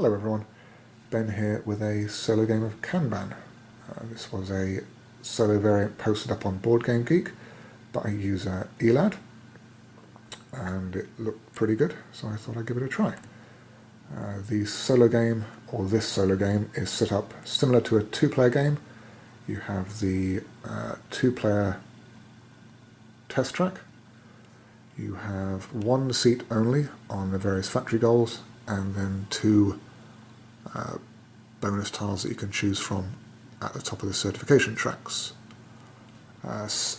Hello everyone, Ben here with a solo game of Kanban. This was a solo variant posted up on Board Game Geek by user Elad, and it looked pretty good, so I thought I'd give it a try. The solo game, or this solo game, is set up similar to a two-player game. You have the two-player test track. You have one seat only on the various factory goals, and then two bonus tiles that you can choose from at the top of the certification tracks.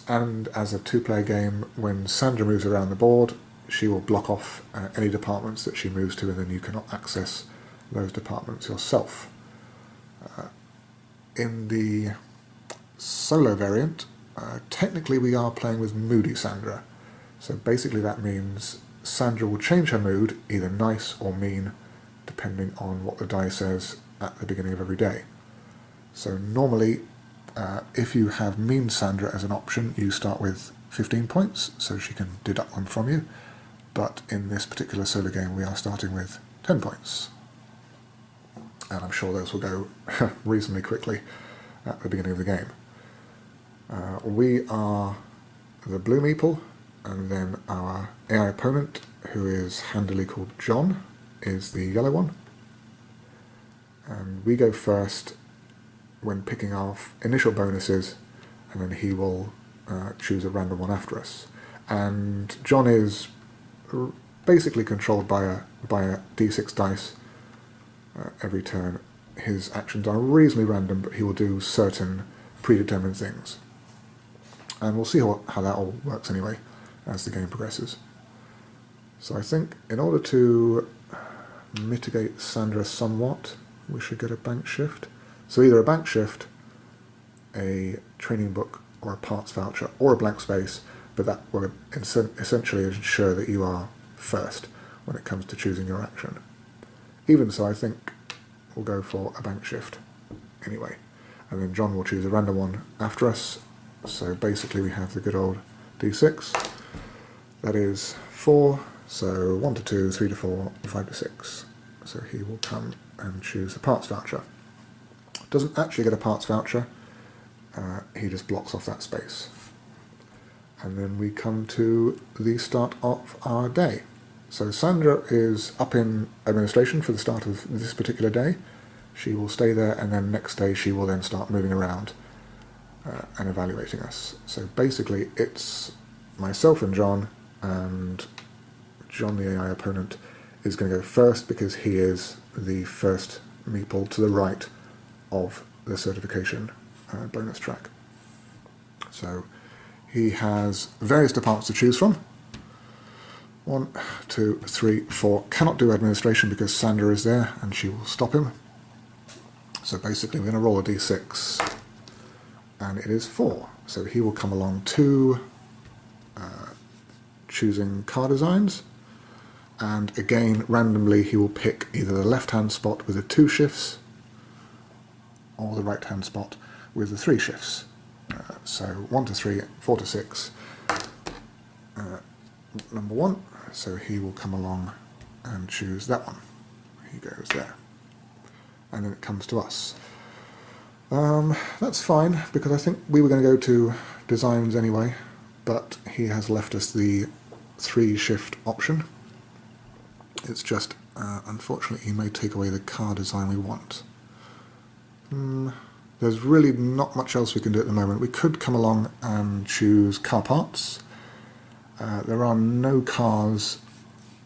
And as a two-player game, when Sandra moves around the board, she will block off any departments that she moves to, and then you cannot access those departments yourself. In the solo variant, technically we are playing with moody Sandra. So basically that means Sandra will change her mood, either nice or mean, depending on what the die says at the beginning of every day. So normally, if you have mean Sandra as an option, you start with 15 points, so she can deduct one from you. But in this particular solo game, we are starting with 10 points. And I'm sure those will go reasonably quickly at the beginning of the game. We are the blue meeple, and then our AI opponent, who is handily called John, is the yellow one. And we go first when picking our initial bonuses, and then he will choose a random one after us. And John is basically controlled by a d6 dice every turn. His actions are reasonably random, but he will do certain predetermined things. And we'll see how that all works anyway as the game progresses. So I think in order to mitigate Sandra somewhat, we should get a bank shift. So either a bank shift, a training book, or a parts voucher, or a blank space, but that will essentially ensure that you are first when it comes to choosing your action. Even so, I think we'll go for a bank shift anyway. And then John will choose a random one after us. So basically we have the good old d6. That is 4, so 1 to 2, 3 to 4, 5 to 6. So he will come and choose a parts voucher. Doesn't actually get a parts voucher, he just blocks off that space. And then we come to the start of our day. So Sandra is up in administration for the start of this particular day. She will stay there, and then next day she will then start moving around and evaluating us. So basically it's myself and John the AI opponent is going to go first because he is the first meeple to the right of the certification bonus track. So he has various departments to choose from. 1, 2, 3, 4. Cannot do administration because Sandra is there and she will stop him. So basically we're going to roll a d6, and it is 4. So he will come along to choosing car designs, and again randomly he will pick either the left hand spot with the 2 shifts or the right hand spot with the 3 shifts. So 1 to 3, 4 to 6, number 1, so he will come along and choose that one. He goes there, and then it comes to us. That's fine, because I think we were going to go to designs anyway, but he has left us the 3 shift option. It's just, unfortunately, he may take away the car design we want. There's really not much else we can do at the moment. We could come along and choose car parts. There are no cars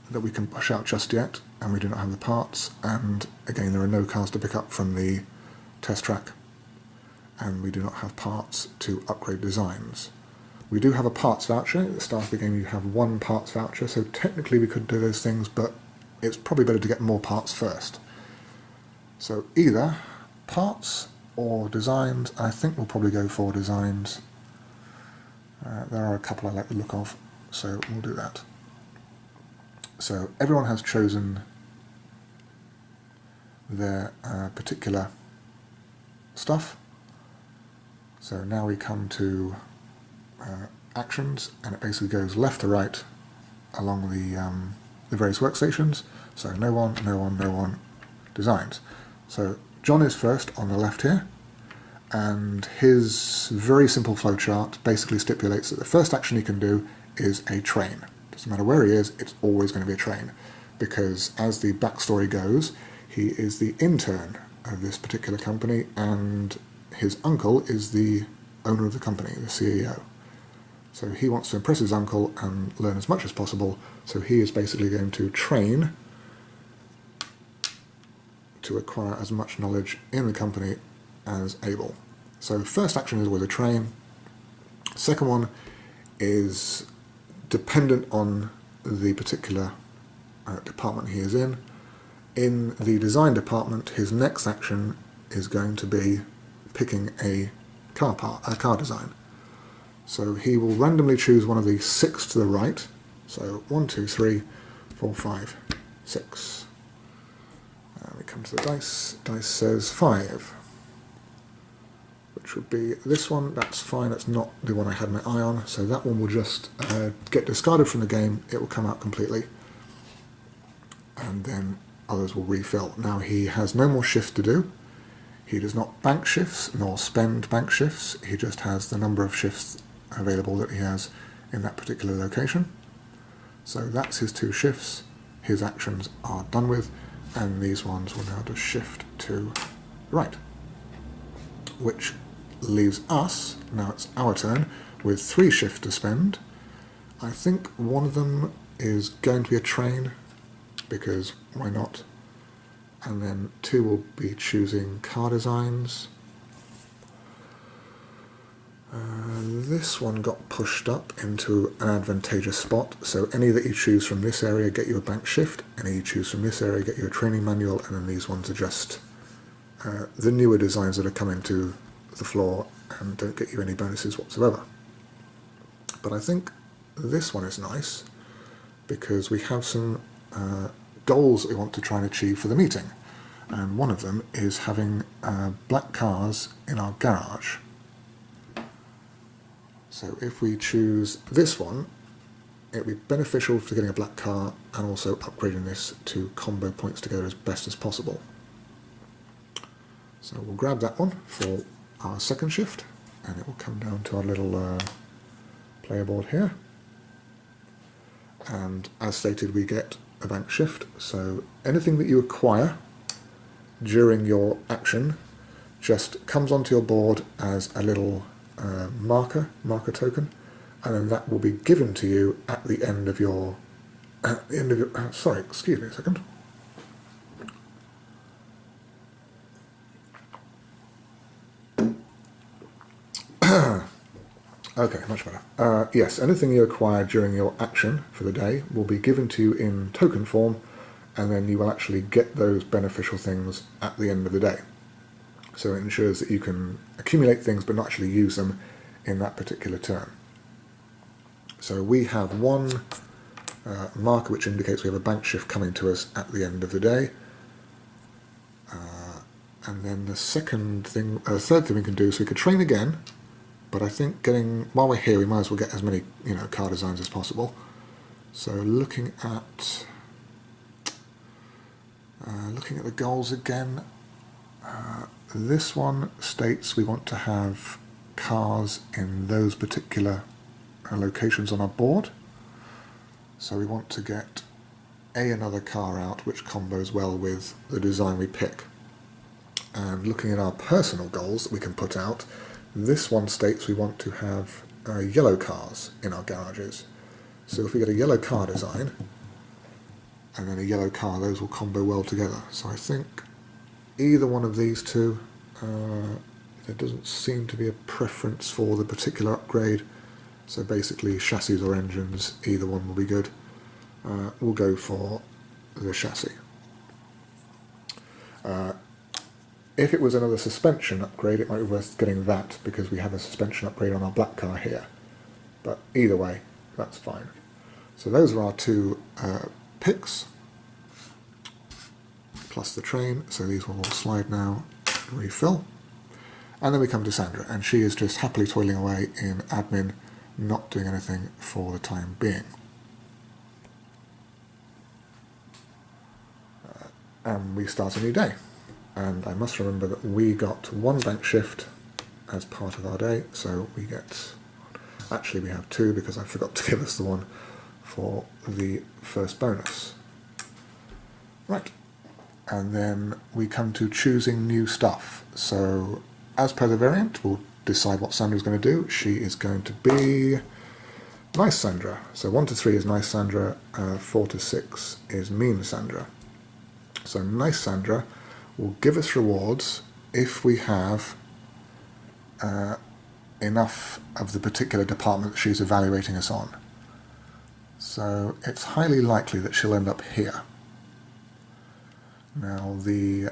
that we can push out just yet, and we do not have the parts. And again, there are no cars to pick up from the test track, and we do not have parts to upgrade designs. We do have a parts voucher. At the start of the game you have 1 parts voucher, so technically we could do those things, but it's probably better to get more parts first. So either parts or designs. I think we'll probably go for designs. There are a couple I like the look of, so we'll do that. So everyone has chosen their particular stuff. So now we come to actions, and it basically goes left to right along the various workstations. So no one, no one, no one, designs. So John is first on the left here, and his very simple flowchart basically stipulates that the first action he can do is a train. Doesn't matter where he is, it's always going to be a train, because as the backstory goes, he is the intern of this particular company, and his uncle is the owner of the company, the CEO. So he wants to impress his uncle and learn as much as possible, so he is basically going to train to acquire as much knowledge in the company as able. So first action is with a train. Second one is dependent on the particular department he is in. In the design department, his next action is going to be picking a car design. So he will randomly choose one of the 6 to the right. So 1, 2, 3, 4, 5, 6. We come to the dice. Dice says 5, which would be this one. That's fine. That's not the one I had my eye on. So that one will just get discarded from the game. It will come out completely, and then others will refill. Now he has no more shifts to do. He does not bank shifts nor spend bank shifts. He just has the number of shifts available that he has in that particular location. So that's his 2 shifts. His actions are done with, and these ones will now just shift to the right, which leaves us, now it's our turn, with 3 shifts to spend. I think one of them is going to be a train, because why not? And then 2 will be choosing car designs. This one got pushed up into an advantageous spot, so any that you choose from this area get you a bank shift, any you choose from this area get you a training manual, and then these ones are just the newer designs that are coming to the floor and don't get you any bonuses whatsoever. But I think this one is nice, because we have some goals that we want to try and achieve for the meeting, and one of them is having black cars in our garage. So if we choose this one, it will be beneficial for getting a black car and also upgrading this to combo points together as best as possible. So we'll grab that one for our second shift, and it will come down to our little player board here. And as stated, we get a bank shift, so anything that you acquire during your action just comes onto your board as a little marker token, and then that will be given to you at the end of your sorry, excuse me a second. Okay, much better. Yes, anything you acquire during your action for the day will be given to you in token form, and then you will actually get those beneficial things at the end of the day. So it ensures that you can accumulate things but not actually use them in that particular turn. So we have one marker which indicates we have a bank shift coming to us at the end of the day. And then the third thing we can do is we could train again, but I think while we're here we might as well get as many car designs as possible. So looking at the goals again, this one states we want to have cars in those particular locations on our board. So we want to get another car out which combos well with the design we pick. And looking at our personal goals that we can put out, this one states we want to have yellow cars in our garages. So if we get a yellow car design and then a yellow car, those will combo well together. So I think either one of these two, there doesn't seem to be a preference for the particular upgrade. So basically chassis or engines, either one will be good. We'll go for the chassis. If it was another suspension upgrade, it might be worth getting that, because we have a suspension upgrade on our black car here. But either way, that's fine. So those are our 2 picks, plus the train. So these will all slide now and refill. And then we come to Sandra, and she is just happily toiling away in admin, not doing anything for the time being. and we start a new day. And I must remember that we got one bank shift as part of our day, so we get, actually we have two because I forgot to give us the one for the first bonus. Right, and then we come to choosing new stuff. So as per the variant, we'll decide what Sandra's going to do. She is going to be Nice Sandra. So 1 to 3 is Nice Sandra, 4 to 6 is Mean Sandra. So Nice Sandra will give us rewards if we have enough of the particular department that she's evaluating us on. So it's highly likely that she'll end up here. Now the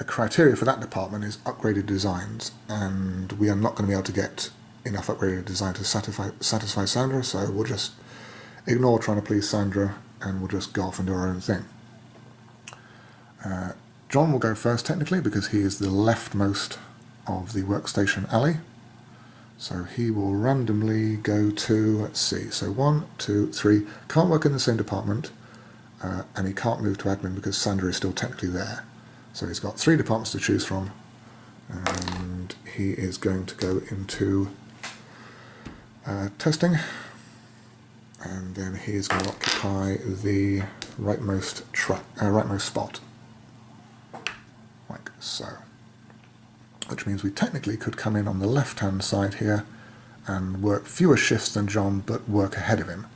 criteria for that department is upgraded designs, and we are not going to be able to get enough upgraded design to satisfy Sandra, so we'll just ignore trying to please Sandra and we'll just go off and do our own thing. John will go first technically because he is the leftmost of the workstation alley. So he will randomly go to, let's see, so 1, 2, 3, can't work in the same department, and he can't move to admin because Sandra is still technically there. So he's got 3 departments to choose from, and he is going to go into testing, and then he is going to occupy the rightmost spot, like so. Which means we technically could come in on the left-hand side here and work fewer shifts than John, but work ahead of him.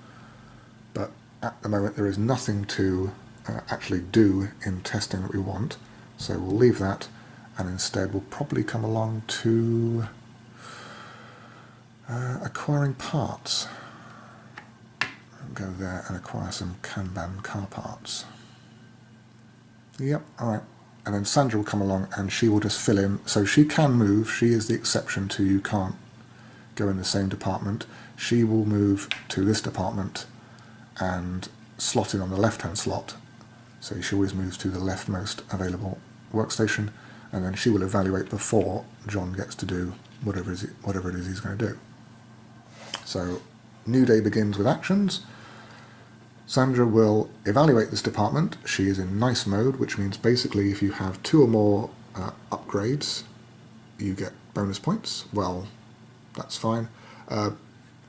But at the moment there is nothing to actually do in testing that we want, so we'll leave that, and instead we'll probably come along to acquiring parts. Go there and acquire some Kanban car parts. Yep, alright. And then Sandra will come along and she will just fill in. So she can move. She is the exception to you can't go in the same department. She will move to this department and slot in on the left-hand slot. So she always moves to the leftmost available workstation, and then she will evaluate before John gets to do whatever it is he's going to do. So new day begins with actions. Sandra will evaluate this department. She is in nice mode, which means basically if you have 2 or more upgrades, you get bonus points. Well, that's fine.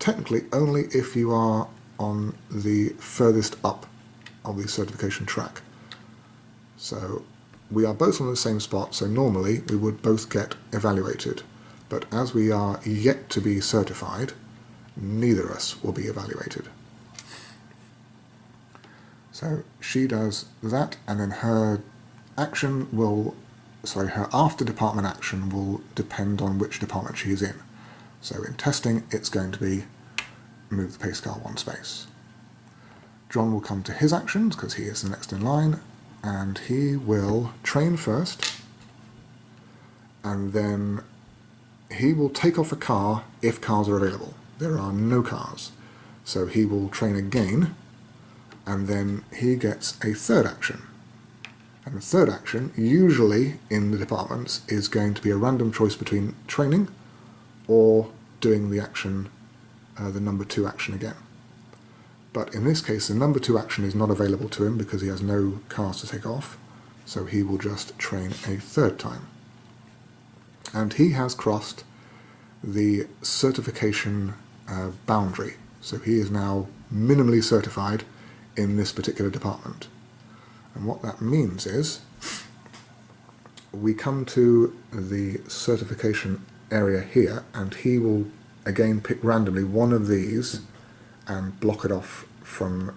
Technically, only if you are on the furthest up of the certification track. So we are both on the same spot, so normally we would both get evaluated. But as we are yet to be certified, neither of us will be evaluated. So she does that, and then her action will, her after department action will depend on which department she's in. So in testing, it's going to be move the pay scale 1 space. John will come to his actions because he is the next in line, and he will train first, and then he will take off a car if cars are available. There are no cars. So he will train again, and then he gets a third action. And the third action, usually in the departments, is going to be a random choice between training or doing the action, the number 2 action again. But in this case, the number 2 action is not available to him because he has no cars to take off, so he will just train a third time. And he has crossed the certification boundary, so he is now minimally certified in this particular department. And what that means is we come to the certification area here, and he will again pick randomly one of these and block it off from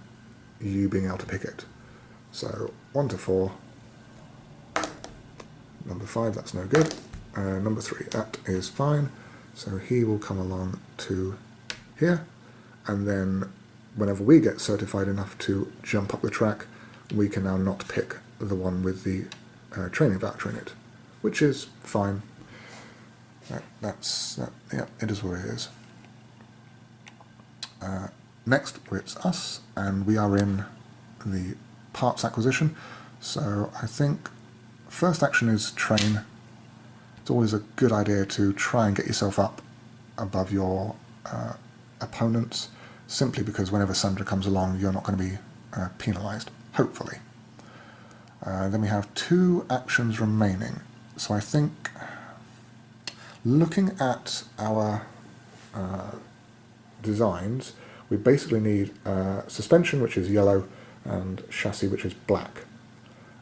you being able to pick it. So 1 to 4, number 5, that's no good, number 3, that is fine. So he will come along to here, and then whenever we get certified enough to jump up the track, we can now not pick the one with the training voucher in it, which is fine. Yeah, it is what it is. Next, it's us, and we are in the parts acquisition. So I think first action is train. It's always a good idea to try and get yourself up above your opponents, simply because whenever Sandra comes along, you're not going to be penalised, hopefully. Then we have 2 actions remaining. So I think, looking at our designs, we basically need suspension, which is yellow, and chassis, which is black.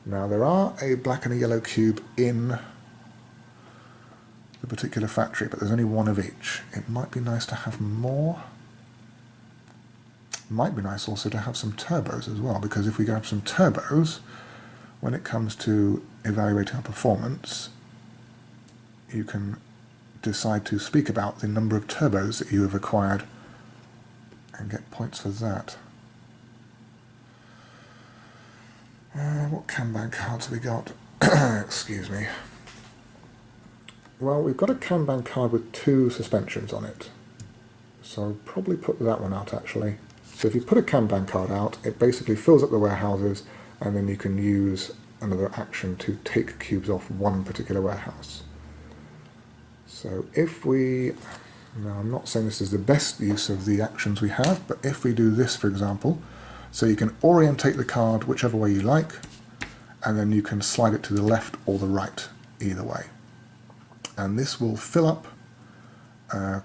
Now there are a black and a yellow cube in the particular factory, but there's only 1 of each. It might be nice to have more. Might be nice also to have some turbos as well, because if we grab some turbos, when it comes to evaluating our performance, you can decide to speak about the number of turbos that you have acquired and get points for that. What Kanban cards have we got? Excuse me. Well, we've got a Kanban card with 2 suspensions on it. So I'll probably put that one out actually. So if you put a Kanban card out, it basically fills up the warehouses, and then you can use another action to take cubes off one particular warehouse. So if we, now I'm not saying this is the best use of the actions we have, but if we do this, for example, so you can orientate the card whichever way you like, and then you can slide it to the left or the right, either way. And this will fill up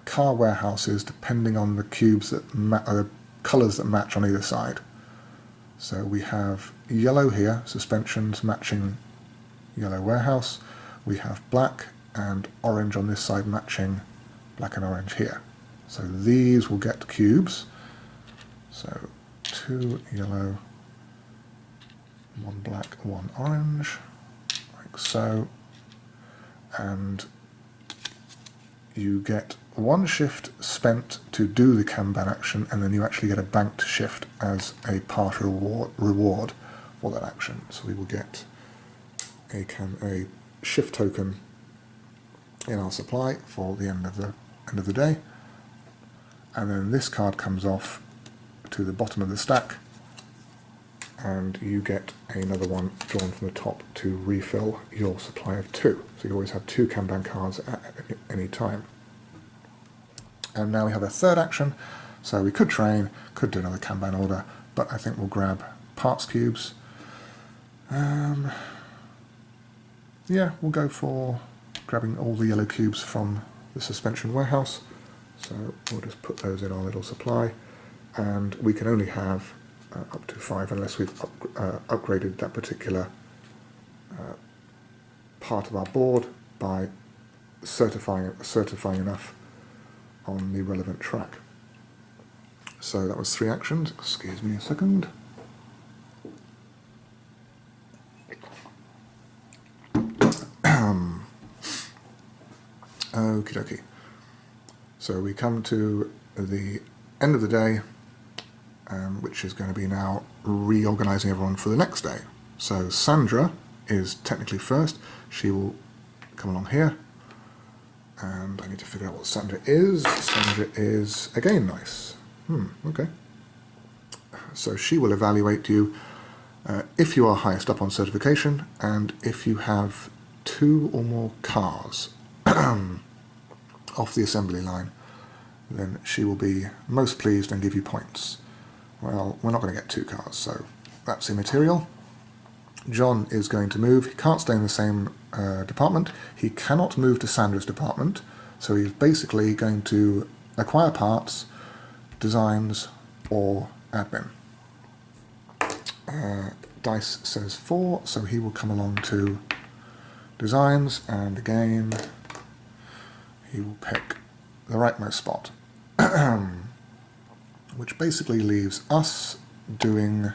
car warehouses depending on the cubes that the colours that match on either side. So we have yellow here, suspensions matching yellow warehouse. We have black and orange on this side matching black and orange here. So these will get cubes. So 2 yellow, 1 black, 1 orange, like so. And you get 1 shift spent to do the Kanban action, and then you actually get a banked shift as a part reward for that action. So we will get a shift token in our supply for the end of the day, and then this card comes off to the bottom of the stack, and you get another one drawn from the top to refill your supply of 2. So you always have 2 Kanban cards at any time. And now we have a 3rd action, so we could train, could do another Kanban order, but I think we'll grab parts cubes. Yeah, we'll go for grabbing all the yellow cubes from the suspension warehouse. So we'll just put those in our little supply, and we can only have up to 5 unless we've upgraded that particular part of our board by certifying enough on the relevant track. So that was 3 actions. Excuse me a second. Okie dokie. So we come to the end of the day, which is going to be now reorganising everyone for the next day. So Sandra is technically first. She will come along here, and I need to figure out what Sandra is. Sandra is again nice. Okay. So she will evaluate you if you are highest up on certification, and if you have 2 or more cars off the assembly line, then she will be most pleased and give you points. Well, we're not going to get 2 cars, so that's immaterial. John is going to move. He can't stay in the same department. He cannot move to Sandra's department, so he's basically going to acquire parts, designs, or admin. Dice says 4, so he will come along to designs, and again he will pick the rightmost spot, which basically leaves us doing,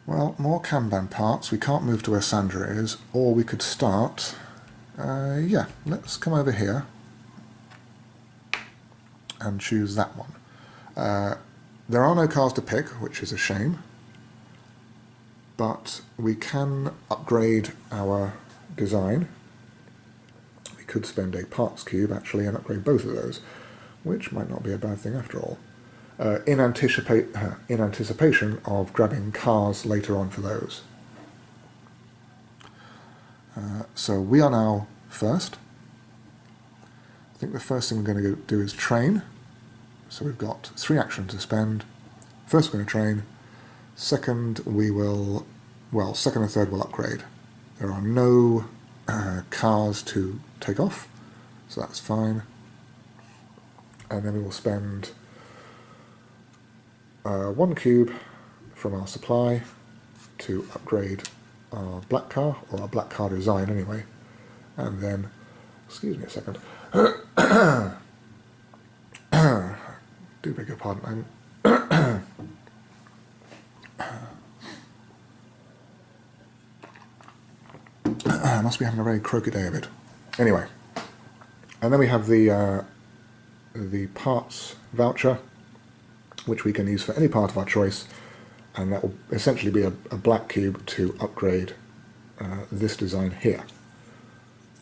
well, more Kanban parts. We can't move to where Sandra is, or we could start, yeah, let's come over here and choose that one. There are no cars to pick, which is a shame, but we can upgrade our design. We could spend a parts cube actually and upgrade both of those, which might not be a bad thing after all, in anticipation of grabbing cars later on for those. So we are now first. I think the first thing we're going to do is train. So we've got 3 actions to spend. First we're going to train. Second we will well, second and third will upgrade. There are no cars to take off, so that's fine. And then we will spend 1 cube from our supply to upgrade our black car, or our black car design anyway. And then, excuse me a second, do beg your pardon, I must be having a very croaky day of it. Anyway, and then we have the parts voucher, which we can use for any part of our choice, and that will essentially be a black cube to upgrade this design here.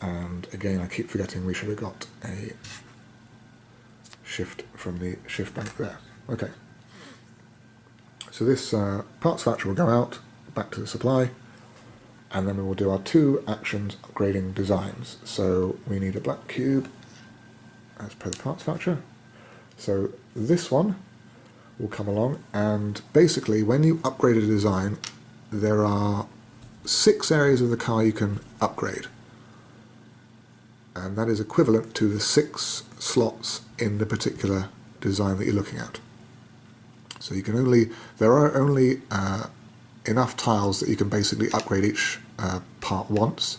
And again, I keep forgetting we should have got a shift from the shift bank there. Okay, so this parts voucher will go out, back to the supply, and then we will do our 2 actions upgrading designs. So we need a black cube as per the parts voucher. So this one will come along, and basically when you upgrade a design, there are 6 areas of the car you can upgrade, and that is equivalent to the 6 slots in the particular design that you're looking at. So you can there are only enough tiles that you can basically upgrade each part once,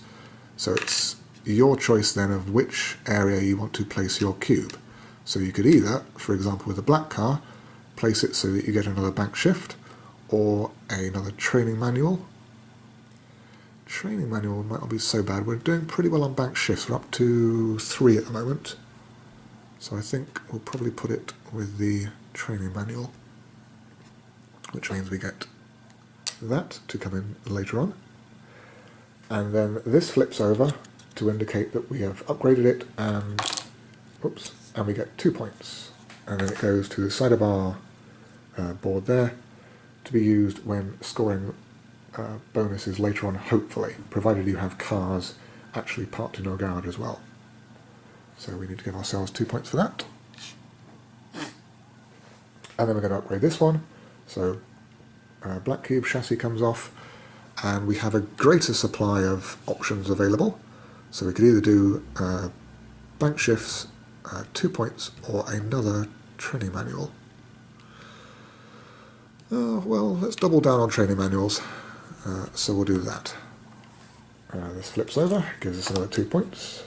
so it's your choice then of which area you want to place your cube. So you could either, for example with a black car, place it so that you get another bank shift, or another training manual. Training manual might not be so bad. We're doing pretty well on bank shifts. We're up to 3 at the moment, so I think we'll probably put it with the training manual, which means we get that to come in later on. And then this flips over to indicate that we have upgraded it, and oops, and we get 2 points. And then it goes to the side of our board there to be used when scoring bonuses later on, hopefully, provided you have cars actually parked in your garage as well. So we need to give ourselves 2 points for that. And then we're going to upgrade this one. So black cube chassis comes off, and we have a greater supply of options available. So we could either do bank shifts, 2 points, or another training manual. Well, let's double down on training manuals. So we'll do that. This flips over, gives us another 2 points.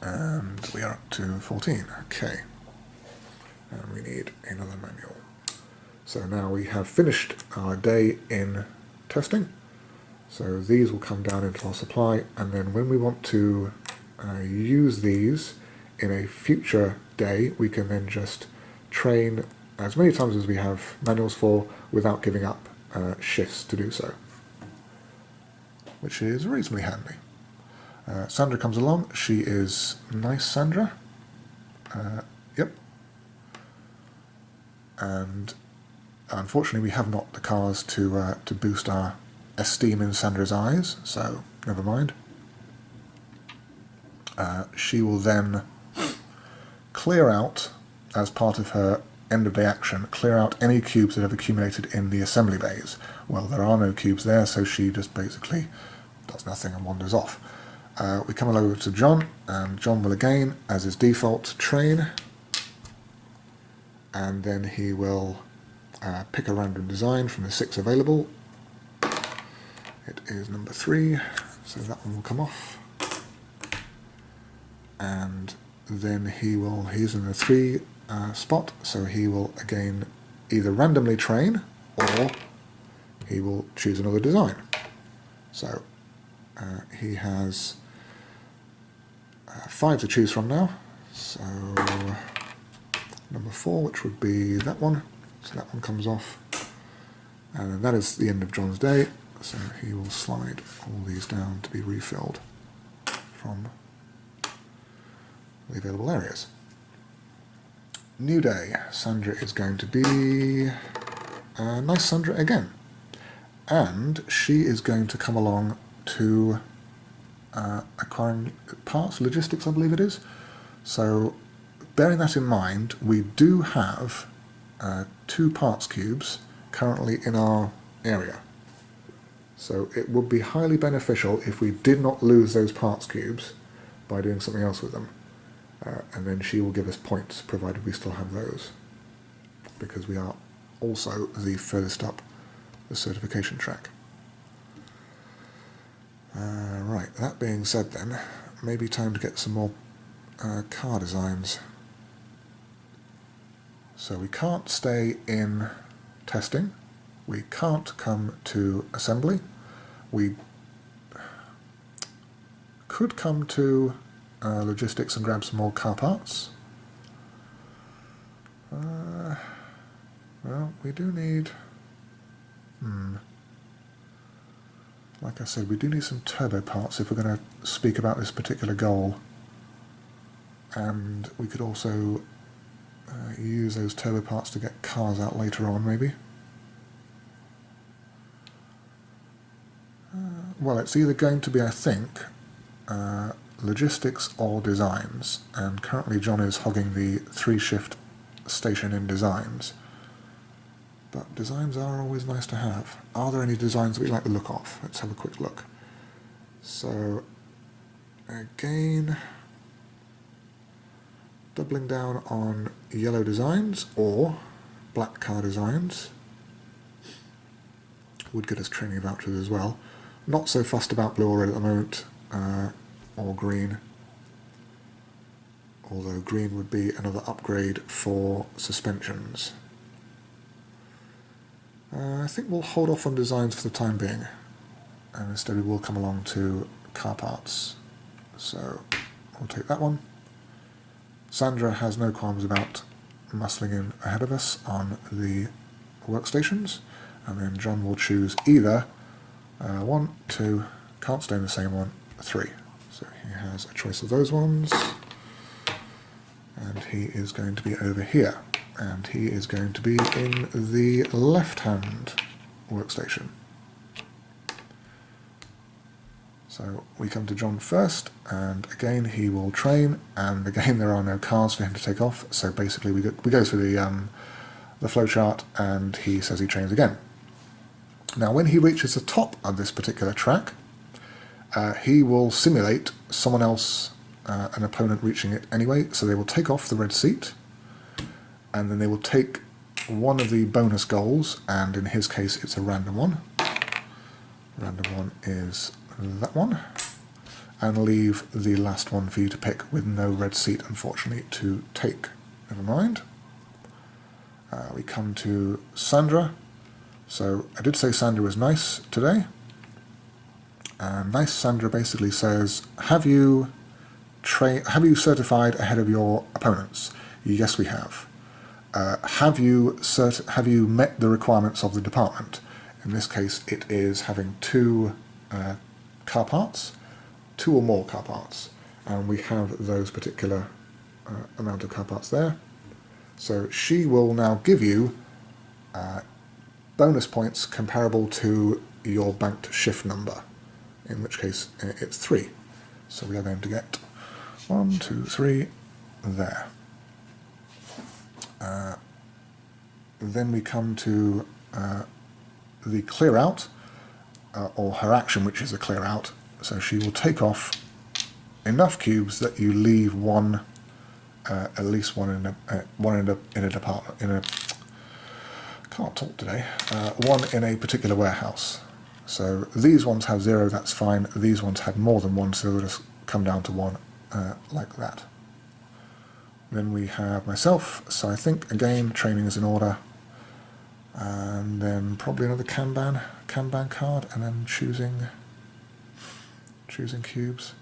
And we are up to 14. Okay. And we need another manual. So now we have finished our day in testing. So these will come down into our supply, and then when we want to use these in a future day, we can then just train as many times as we have manuals for without giving up shifts to do so, which is reasonably handy. Sandra comes along. She is nice, Sandra. Yep. And unfortunately, we have not the cars to boost our esteem in Sandra's eyes, so never mind. She will then clear out, as part of her end of day action, clear out any cubes that have accumulated in the assembly bays. Well, there are no cubes there, so she just basically does nothing and wanders off. We come over to John, and John will again, as his default, train, and then he will pick a random design from the 6 available. It is number 3, so that one will come off. And then he's in the 3 spot, so he will again either randomly train, or he will choose another design. So he has 5 to choose from now. So number 4, which would be that one. So that one comes off. And that is the end of John's day. So he will slide all these down to be refilled from the available areas. New day. Sandra is going to be nice Sandra again. And she is going to come along to acquiring parts, logistics I believe it is. So bearing that in mind, we do have 2 parts cubes currently in our area. So it would be highly beneficial if we did not lose those parts cubes by doing something else with them. And then she will give us points, provided we still have those, because we are also the furthest up the certification track. Right, that being said then, maybe time to get some more car designs. So we can't stay in testing, we can't come to assembly, we could come to logistics and grab some more car parts. Well, we do need... Like I said, we do need some turbo parts if we're going to speak about this particular goal. And we could also use those turbo parts to get cars out later on, maybe. Well, it's either going to be, I think, logistics or designs. And currently John is hogging the 3-shift station in designs. But designs are always nice to have. Are there any designs that we like the look of? Let's have a quick look. So, again, doubling down on yellow designs or black car designs would get us training vouchers as well. Not so fussed about blue or red at the moment, or green. Although green would be another upgrade for suspensions. I think we'll hold off on designs for the time being, and instead we will come along to car parts. So we'll take that one. Sandra has no qualms about muscling in ahead of us on the workstations, and then John will choose either 1, 2, can't stay in the same one, 3. So he has a choice of those ones, and he is going to be over here. And he is going to be in the left-hand workstation. So we come to John first, and again he will train, and again there are no cars for him to take off, so basically we go through the flowchart, and he says he trains again. Now when he reaches the top of this particular track, he will simulate someone else, an opponent reaching it anyway, so they will take off the red seat, and then they will take one of the bonus goals, and in his case it's a random one. Random one is that one, and leave the last one for you to pick with no red seat, unfortunately, to take. Never mind. We come to Sandra. So I did say Sandra was nice today. And nice Sandra basically says, have you certified ahead of your opponents? Yes, we have. Have you met the requirements of the department? In this case, it is having 2 car parts, 2 or more car parts, and we have those particular amount of car parts there. So she will now give you bonus points comparable to your banked shift number, in which case it's 3. So we are going to get 1, 2, 3 there. Then we come to the clear out, or her action, which is a clear out. So she will take off enough cubes that you leave one, at least one in a department. Can't talk today. One in a particular warehouse. So these ones have 0. That's fine. These ones had more than 1, so they'll just come down to 1 like that. Then we have myself, so I think again training is in order, and then probably another Kanban card, and then choosing cubes.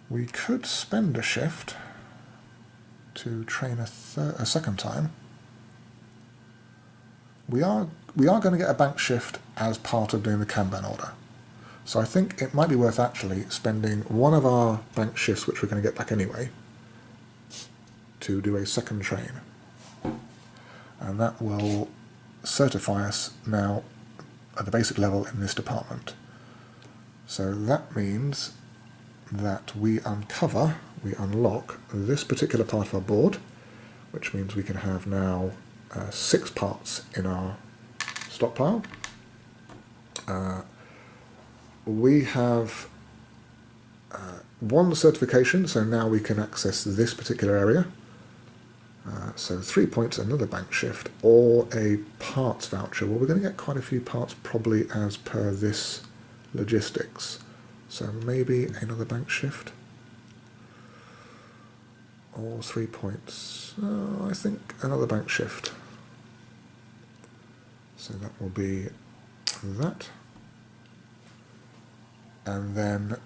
We could spend a shift to train a second time. We are going to get a bank shift as part of doing the Kanban order. So I think it might be worth actually spending one of our bank shifts, which we're going to get back anyway, to do a second train, and that will certify us now at the basic level in this department. So that means that we unlock this particular part of our board, which means we can have now 6 parts in our stockpile. We have won the certification, so now we can access this particular area. So 3 points, another bank shift, or a parts voucher. Well, we're going to get quite a few parts probably as per this logistics. So maybe another bank shift. Or 3 points. I think another bank shift. So that will be that. And then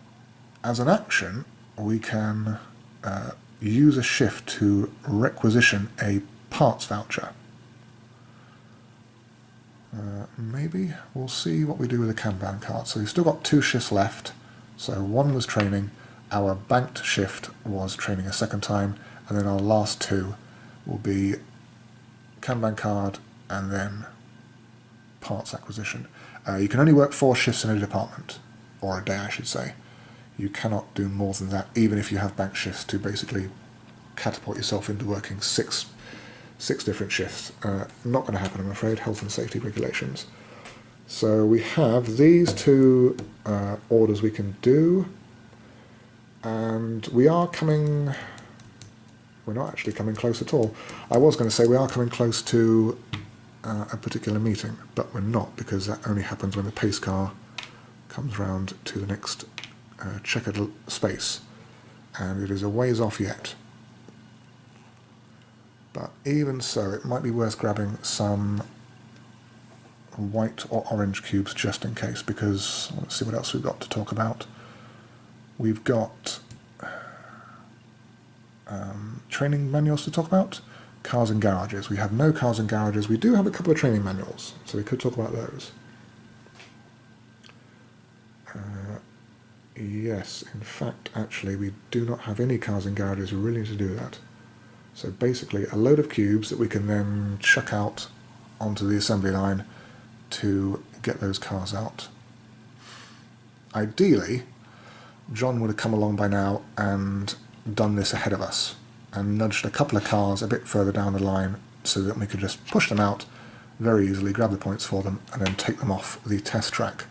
as an action, we can use a shift to requisition a parts voucher. Maybe we'll see what we do with the Kanban card. So we've still got 2 shifts left. So one was training, our banked shift was training a second time, and then our last 2 will be Kanban card and then parts acquisition. You can only work 4 shifts in a department, or a day I should say. You cannot do more than that, even if you have bank shifts to basically catapult yourself into working six different shifts. Not going to happen, I'm afraid, health and safety regulations. So we have these 2 orders we can do, and we are coming... We're not actually coming close at all. I was going to say we are coming close to a particular meeting, but we're not, because that only happens when the pace car comes round to the next checkered space, and it is a ways off yet. But even so, it might be worth grabbing some white or orange cubes just in case, because let's see what else we've got to talk about. We've got training manuals to talk about. Cars and garages. We have no cars and garages. We do have a couple of training manuals, so we could talk about those. Yes, in fact, actually, we do not have any cars and garages. We really need to do that. So basically, a load of cubes that we can then chuck out onto the assembly line to get those cars out. Ideally, John would have come along by now and done this ahead of us, and nudged a couple of cars a bit further down the line so that we could just push them out very easily, grab the points for them, and then take them off the test track.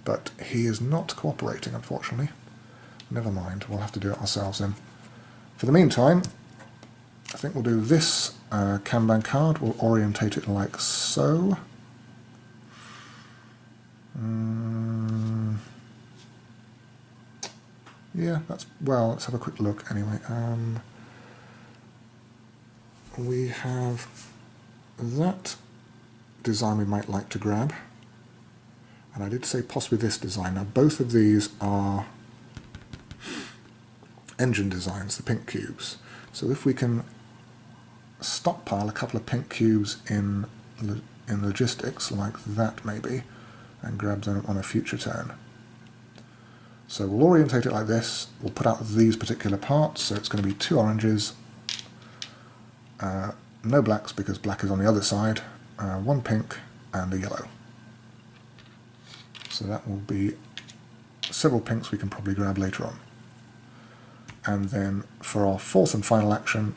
But he is not cooperating, unfortunately. Never mind, we'll have to do it ourselves then. For the meantime, I think we'll do this Kanban card. We'll orientate it like so. Yeah, that's... well, let's have a quick look anyway. We have that design we might like to grab. And I did say possibly this design. Now both of these are engine designs, the pink cubes. So if we can stockpile a couple of pink cubes in logistics, like that maybe, and grab them on a future turn. So we'll orientate it like this. We'll put out these particular parts, so it's going to be 2 oranges, no blacks because black is on the other side, 1 pink and a yellow. So that will be several pinks we can probably grab later on. And then for our 4th and final action,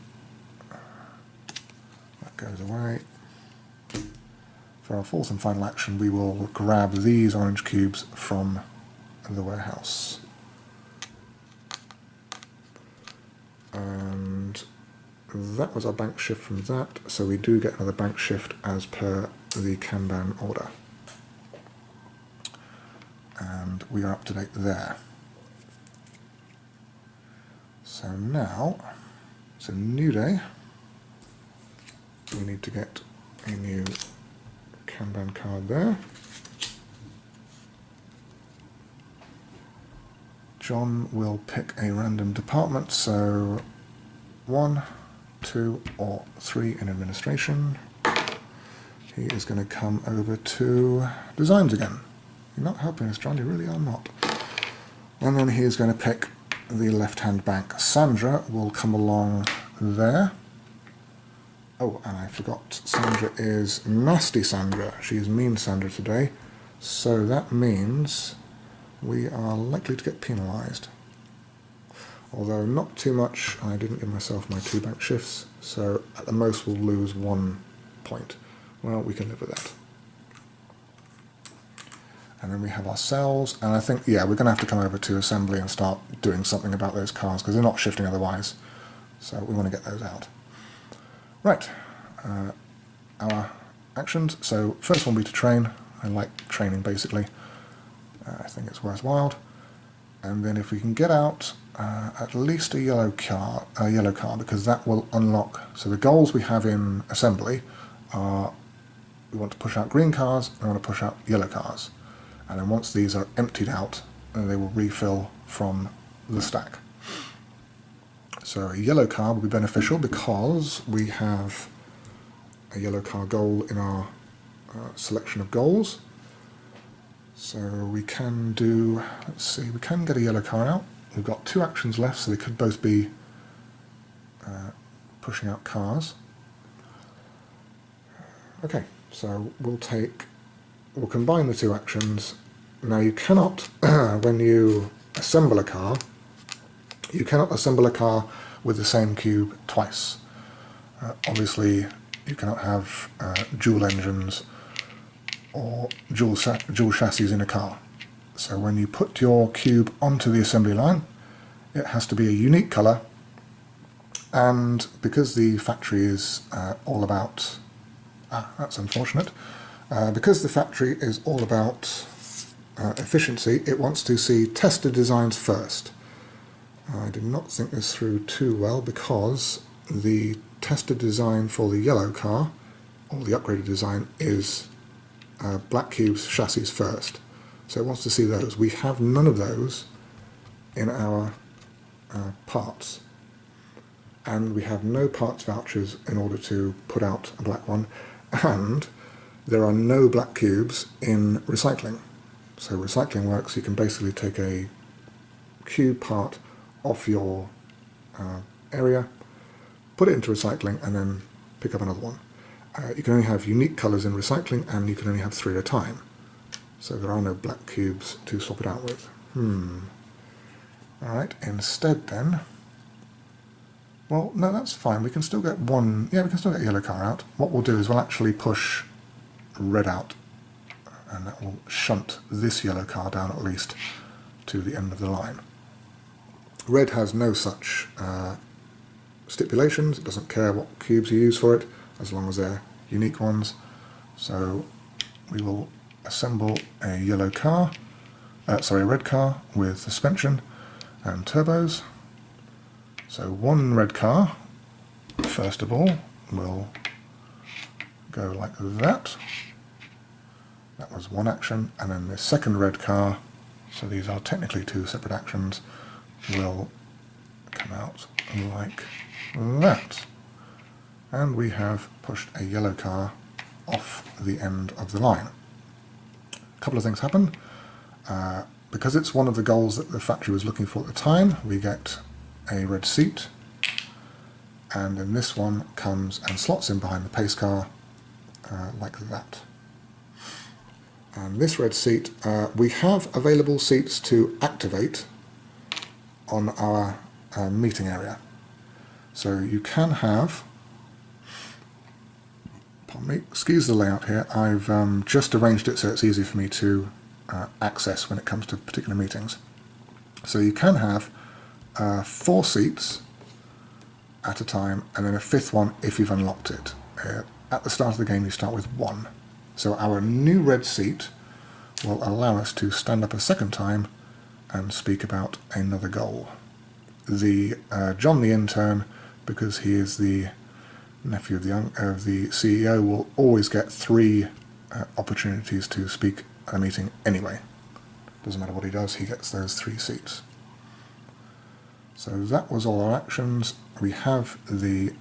that goes away. For our 4th and final action, we will grab these orange cubes from the warehouse. And that was our bank shift from that, so we do get another bank shift as per the Kanban order. And we are up to date there. So now, it's a new day. We need to get a new Kanban card there. John will pick a random department, so 1, 2, or 3 in administration. He is going to come over to designs again. You're not helping us, John, you really are not. And then he is going to pick the left-hand bank. Sandra will come along there. Oh, and I forgot, Sandra is nasty Sandra. She is mean Sandra today. So that means we are likely to get penalised. Although not too much, I didn't give myself my 2 bank shifts, so at the most we'll lose 1 point. Well, we can live with that. And then we have our cells, and I think, yeah, we're going to have to come over to assembly and start doing something about those cars, because they're not shifting otherwise. So we want to get those out. Right, our actions. So first one will be to train. I like training, basically. I think it's worthwhile. And then if we can get out at least a yellow car, because that will unlock. So the goals we have in assembly are, we want to push out green cars, and we want to push out yellow cars. And then once these are emptied out, they will refill from the stack. So a yellow car will be beneficial because we have a yellow car goal in our selection of goals. So we can do, let's see, we can get a yellow car out. We've got 2 actions left, so they could both be pushing out cars. Okay, so we'll combine the 2 actions. Now you cannot, when you assemble a car, you cannot assemble a car with the same cube twice. Obviously, you cannot have dual engines or dual chassis in a car. So when you put your cube onto the assembly line, it has to be a unique colour, and because the factory is all about... that's unfortunate. Because the factory is all about efficiency, it wants to see tested designs first. I did not think this through too well, because the tested design for the yellow car, or the upgraded design, is black cubes chassis first. So it wants to see those. We have none of those in our parts. And we have no parts vouchers in order to put out a black one. And there are no black cubes in recycling. So recycling works, you can basically take a cube part off your area, put it into recycling, and then pick up another one. You can only have unique colours in recycling, and you can only have 3 at a time. So there are no black cubes to swap it out with. Alright, instead then... Well, no, that's fine. We can still get one... Yeah, we can still get a yellow car out. What we'll do is we'll actually push red out, and that will shunt this yellow car down at least to the end of the line. Red has no such stipulations. It doesn't care what cubes you use for it, as long as they're unique ones. So we will assemble a yellow car, a red car with suspension and turbos. So one red car, first of all, will go like that. That was one action, and then the second red car, so these are technically 2 separate actions, will come out like that. And we have pushed a yellow car off the end of the line. A couple of things happen. Because it's one of the goals that the factory was looking for at the time, we get a red seat, and then this one comes and slots in behind the pace car like that. And this red seat, we have available seats to activate on our meeting area. So you can have, pardon me, excuse the layout here, I've just arranged it so it's easy for me to access when it comes to particular meetings. So you can have 4 seats at a time, and then a 5th one if you've unlocked it. At the start of the game you start with 1. So our new red seat will allow us to stand up a second time and speak about another goal. The John the intern, because he is the nephew of the CEO, will always get 3 opportunities to speak at a meeting anyway. Doesn't matter what he does, he gets those 3 seats. So that was all our actions. We have the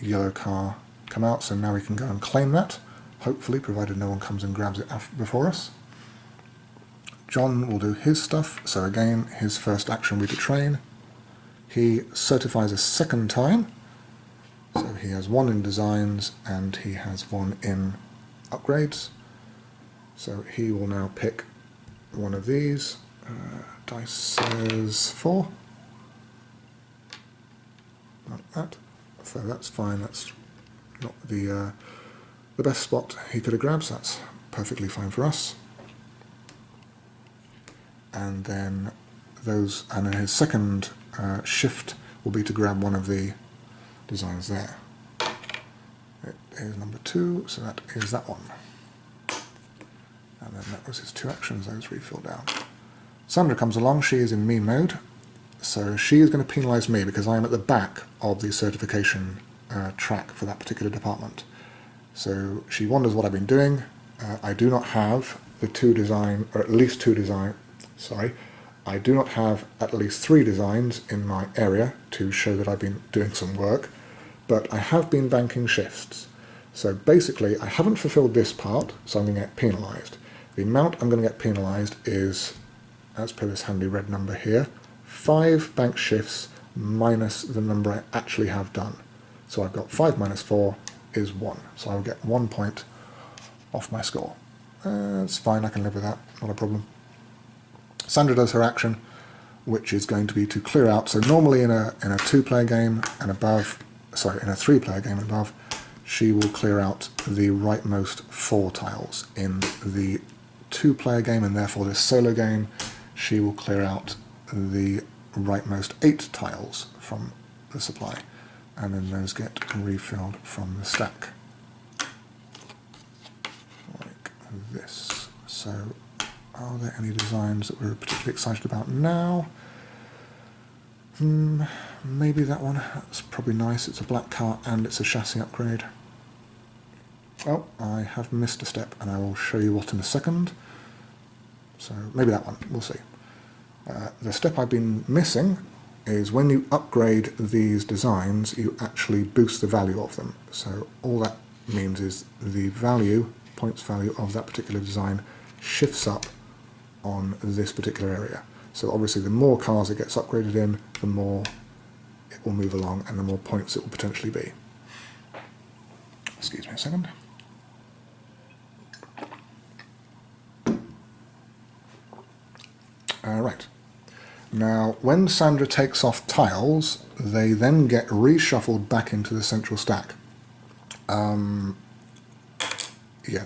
yellow car come out, so now we can go and claim that, hopefully, provided no one comes and grabs it before us. John will do his stuff, so again, his first action will be to train. He certifies a second time, so he has 1 in designs and he has 1 in upgrades. So he will now pick one of these. Dice says 4. Like that. So that's fine, that's not the best spot he could have grabbed, so that's perfectly fine for us. and then his second shift will be to grab one of the designs there. It is number 2, so that is that one. And then that was his 2 actions, those refilled down. Sandra comes along, she is in mean mode, so she is going to penalise me because I am at the back of the certification track for that particular department. So she wonders what I've been doing. I do not have the 2 design, or at least 2 design, I do not have at least 3 designs in my area to show that I've been doing some work, but I have been banking shifts. So basically I haven't fulfilled this part, so I'm going to get penalised. The amount I'm going to get penalised is, as per this handy red number here, 5 bank shifts minus the number I actually have done. So I've got 5 minus 4 is 1. So I'll get 1 point off my score. It's fine, I can live with that, not a problem. Sandra does her action, which is going to be to clear out. So normally in a 2-player game and above, in a 3-player game and above, she will clear out the rightmost 4 tiles. In the 2-player game, and therefore this solo game, she will clear out the rightmost 8 tiles from the supply, and then those get refilled from the stack like this. So are there any designs that we're particularly excited about now? Maybe that one. That's probably nice. It's a black car and it's a chassis upgrade. Oh, I have missed a step, and I will show you what in a second. So maybe that one, we'll see. The step I've been missing is when you upgrade these designs, you actually boost the value of them. So all that means is the value, points value of that particular design shifts up on this particular area. So obviously the more cars it gets upgraded in, the more it will move along and the more points it will potentially be. Excuse me a second. Right. Now, when Sandra takes off tiles, they then get reshuffled back into the central stack. Yeah,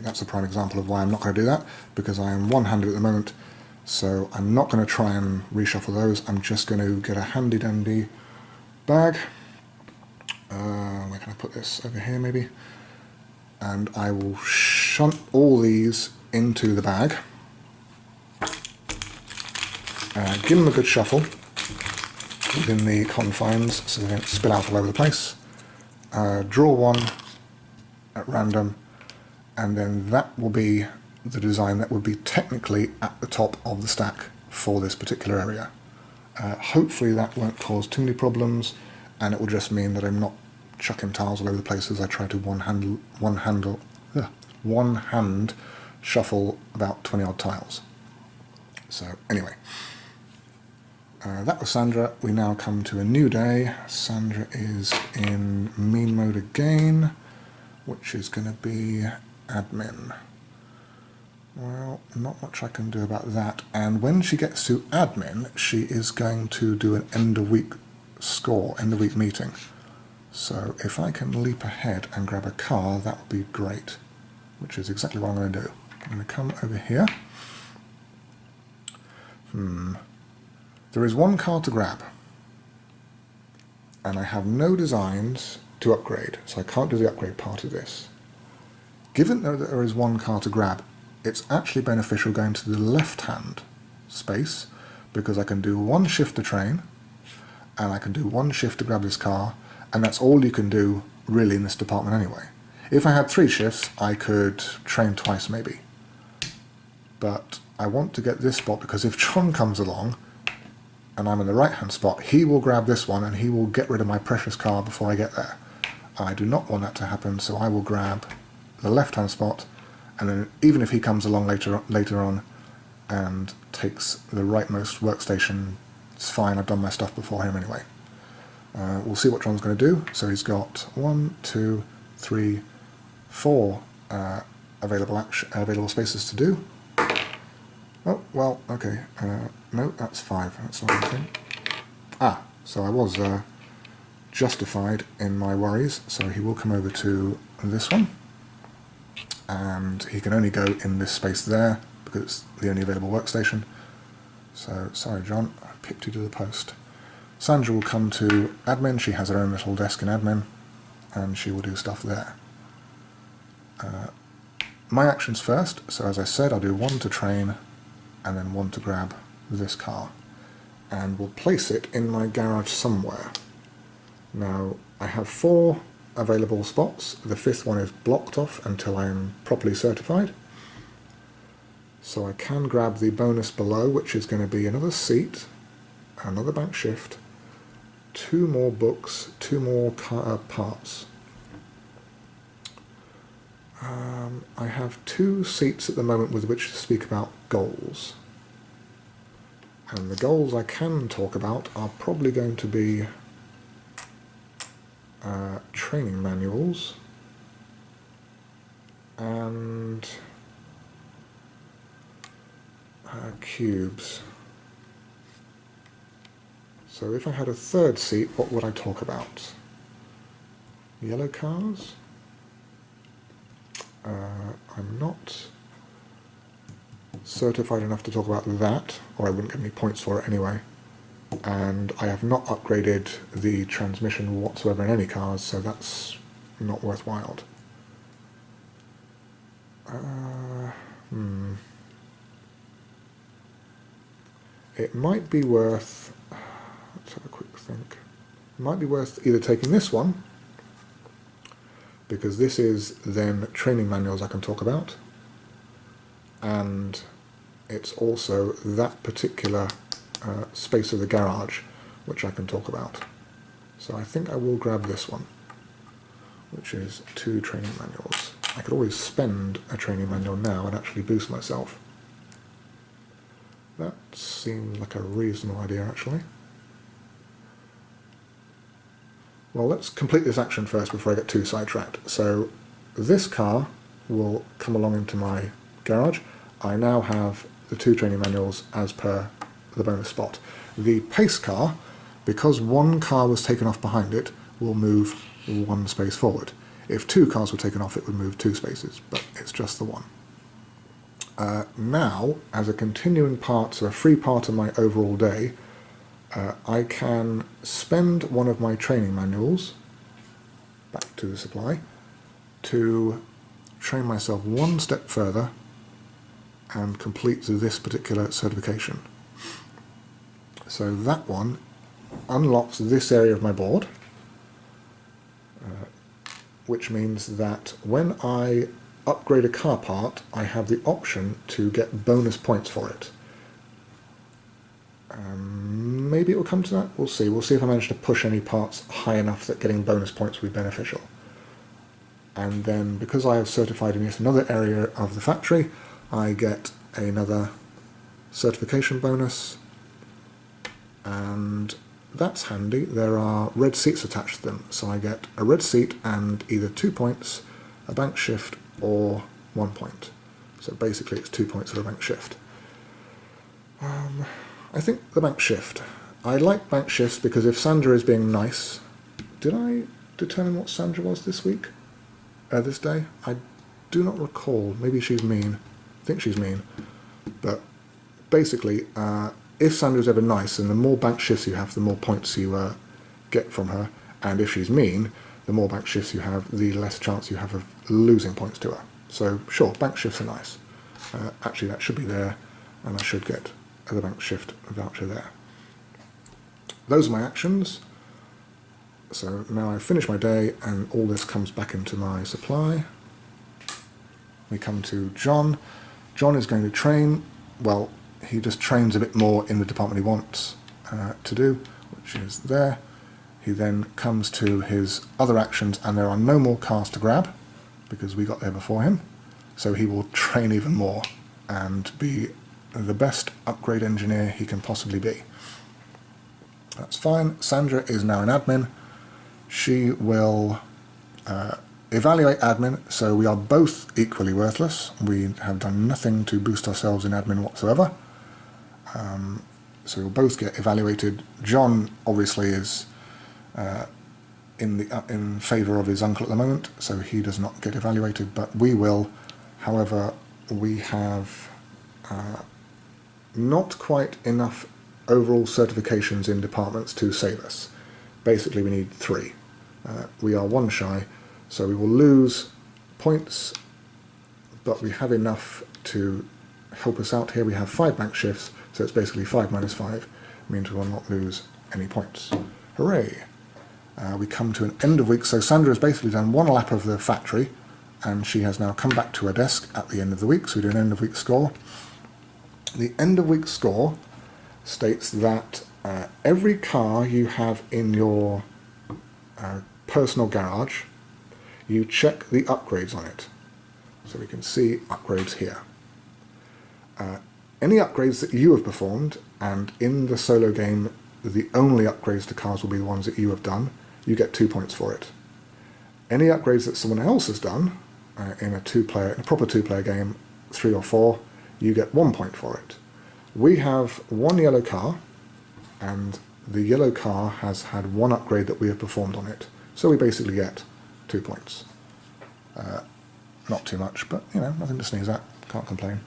that's a prime example of why I'm not going to do that, because I am one-handed at the moment, so I'm not going to try and reshuffle those. I'm just going to get a handy-dandy bag. Where can I put this? Over here, maybe? And I will shunt all these into the bag. Give them a good shuffle within the confines so they don't spill out all over the place. Draw one at random, and then that will be the design that would be technically at the top of the stack for this particular area. Hopefully that won't cause too many problems, and it will just mean that I'm not chucking tiles all over the place as I try to one hand shuffle about 20 odd tiles. So anyway, that was Sandra. We now come to a new day. Sandra is in mean mode again, which is going to be admin. Well, not much I can do about that. And when she gets to admin, she is going to do an end of week score, end of week meeting. So if I can leap ahead and grab a car, that would be great, which is exactly what I'm going to do. I'm going to come over here. There is one car to grab, and I have no designs to upgrade, so I can't do the upgrade part of this. Given that there is one car to grab, it's actually beneficial going to the left-hand space, because I can do one shift to train, and I can do one shift to grab this car, and that's all you can do really in this department anyway. If I had 3 shifts, I could train twice maybe. But I want to get this spot, because if John comes along and I'm in the right hand spot, he will grab this one and he will get rid of my precious car before I get there. I do not want that to happen, so I will grab the left hand spot, and then even if he comes along later on and takes the rightmost workstation, it's fine, I've done my stuff before him anyway. We'll see what John's going to do. So he's got 1, 2, 3, 4 available spaces to do. Oh, well, okay. No, that's 5. That's not anything. So I was justified in my worries. So he will come over to this one. And he can only go in this space there, because it's the only available workstation. So, sorry John, I pipped you to the post. Sandra will come to admin. She has her own little desk in admin, and she will do stuff there. My actions first, so as I said, I'll do one to train, and then one to grab this car. And we'll place it in my garage somewhere. Now, I have 4 available spots. The 5th one is blocked off until I am properly certified. So I can grab the bonus below, which is going to be another seat, another bank shift, 2 more books, 2 more parts. I have 2 seats at the moment with which to speak about goals. And the goals I can talk about are probably going to be training manuals and cubes. So if I had a 3rd seat, what would I talk about? Yellow cars? I'm not certified enough to talk about that, or I wouldn't get any points for it anyway. And I have not upgraded the transmission whatsoever in any cars, so that's not worthwhile. It might be worth, let's have a quick think, it might be worth either taking this one, because this is then training manuals I can talk about, and it's also that particular space of the garage which I can talk about. So I think I will grab this one, which is 2 training manuals. I could always spend a training manual now and actually boost myself. That seems like a reasonable idea actually. Well, let's complete this action first before I get too sidetracked. So this car will come along into my garage. I now have the 2 training manuals as per the bonus spot. The pace car, because 1 car was taken off behind it, will move 1 space forward. If 2 cars were taken off, it would move 2 spaces, but it's just the 1. Now, as a continuing part, so a free part of my overall day, I can spend one of my training manuals, back to the supply, to train myself 1 step further and complete this particular certification. So that one unlocks this area of my board, which means that when I upgrade a car part, I have the option to get bonus points for it. Maybe it will come to that, we'll see. We'll see if I manage to push any parts high enough that getting bonus points will be beneficial. And then, because I have certified in yet another area of the factory, I get another certification bonus, and that's handy. There are red seats attached to them, so I get a red seat and either 2 points, a bank shift, or 1 point. So basically it's 2 points for a bank shift. I think the bank shift. I like bank shifts because if Sandra is being nice... Did I determine what Sandra was this week? This day? I do not recall. Maybe she's mean. I think she's mean. But basically, if Sandra's ever nice, and the more bank shifts you have, the more points you get from her. And if she's mean, the more bank shifts you have, the less chance you have of losing points to her. So, sure, bank shifts are nice. Actually, that should be there, and I should get the bank shift voucher there. Those are my actions. So now I've finished my day, and all this comes back into my supply. We come to John. John is going to train. Well, he just trains a bit more in the department he wants to do, which is there. He then comes to his other actions, and there are no more cars to grab because we got there before him. So he will train even more and be the best upgrade engineer he can possibly be. That's fine. Sandra is now in admin. She will evaluate admin, so we are both equally worthless. We have done nothing to boost ourselves in admin whatsoever. So we'll both get evaluated. John obviously is in favour of his uncle at the moment, so he does not get evaluated, but we will. However, we have not quite enough overall certifications in departments to save us. Basically, we need 3. We are 1 shy, so we will lose points, but we have enough to help us out here. We have 5 bank shifts, so it's basically 5 minus 5, means we will not lose any points. Hooray! We come to an end of week, so Sandra has basically done 1 lap of the factory, and she has now come back to her desk at the end of the week, so we do an end of week score. The end of week score states that every car you have in your personal garage, you check the upgrades on it. So we can see upgrades here. Any upgrades that you have performed, and in the solo game the only upgrades to cars will be the ones that you have done, you get 2 points for it. Any upgrades that someone else has done in a proper 2-player game, 3 or 4, you get 1 point for it. We have 1 yellow car, and the yellow car has had 1 upgrade that we have performed on it, so we basically get 2 points. Not too much, but nothing to sneeze at, can't complain.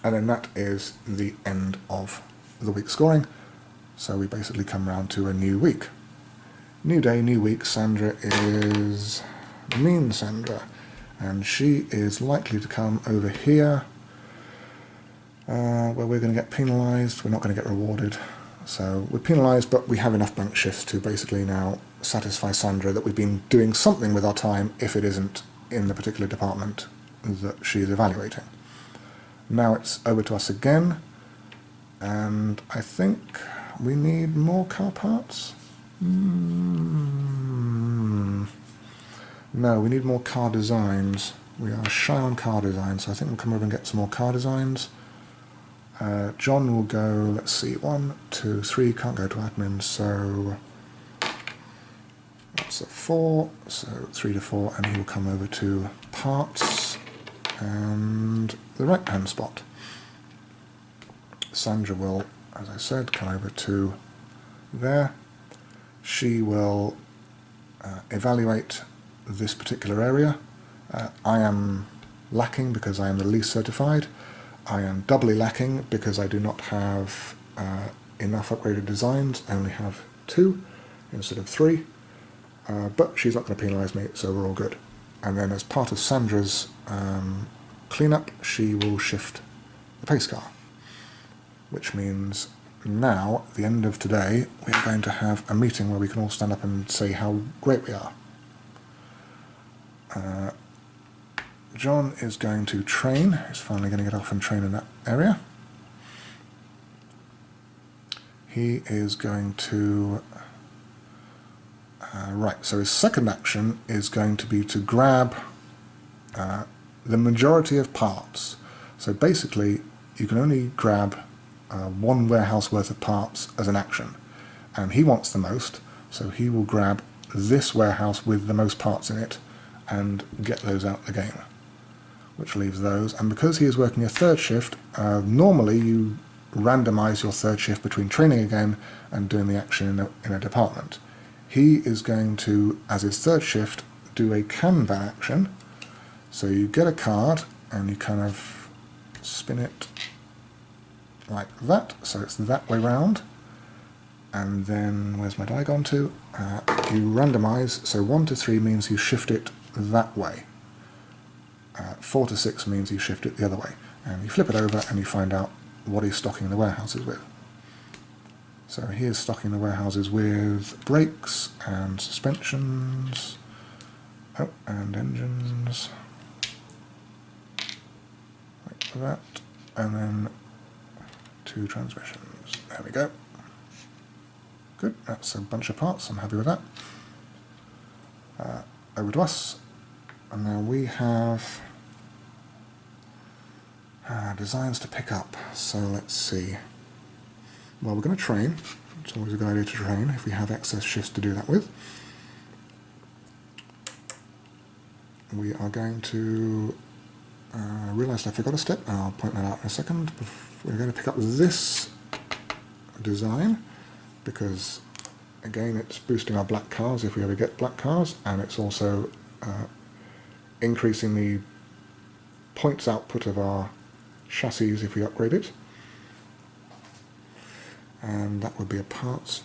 And then that is the end of the week scoring, so we basically come round to a new week. New day, new week. Sandra is mean Sandra, and she is likely to come over here where we're going to get penalised. We're not going to get rewarded, so we're penalised, but we have enough bank shifts to basically now satisfy Sandra that we've been doing something with our time, if it isn't in the particular department that she is evaluating. Now it's over to us again, and I think we need more car parts. No, we need more car designs. We are shy on car designs, so I think we'll come over and get some more car designs. John will go, let's see, 1, 2, 3, can't go to admin, so that's a 4, so 3 to 4, and he will come over to parts and the right hand spot. Sandra will, as I said, come over to there. She will evaluate this particular area. I am lacking because I am the least certified. I am doubly lacking because I do not have enough upgraded designs. I only have 2 instead of 3. But she's not going to penalise me, so we're all good. And then as part of Sandra's cleanup, she will shift the pace car, which means now, at the end of today, we're going to have a meeting where we can all stand up and say how great we are. John is going to train. He's finally going to get off and train in that area. He is going to... right, so his second action is going to be to grab the majority of parts. So basically, you can only grab 1 warehouse worth of parts as an action, and he wants the most, so he will grab this warehouse with the most parts in it and get those out the game, which leaves those. And because he is working a 3rd shift, normally you randomise your 3rd shift between training again and doing the action in a department. He is going to, as his 3rd shift, do a Kanban action. So you get a card and you kind of spin it like that, so it's that way round. And then, where's my die gone to? You randomise, so 1 to 3 means you shift it that way. 4 to 6 means you shift it the other way. And you flip it over and you find out what he's stocking the warehouses with. So he is stocking the warehouses with brakes and suspensions, and engines, like that, and then 2 transmissions. There we go. Good, that's a bunch of parts, I'm happy with that. Over to us, and now we have designs to pick up, so let's see. Well, we're going to train. It's always a good idea to train if we have excess shifts to do that with. We are going to realised I forgot a step, and I'll point that out in a second. We're going to pick up this design because, again, it's boosting our black cars if we ever get black cars, and it's also increasing the points output of our chassis if we upgrade it. and that would be a parts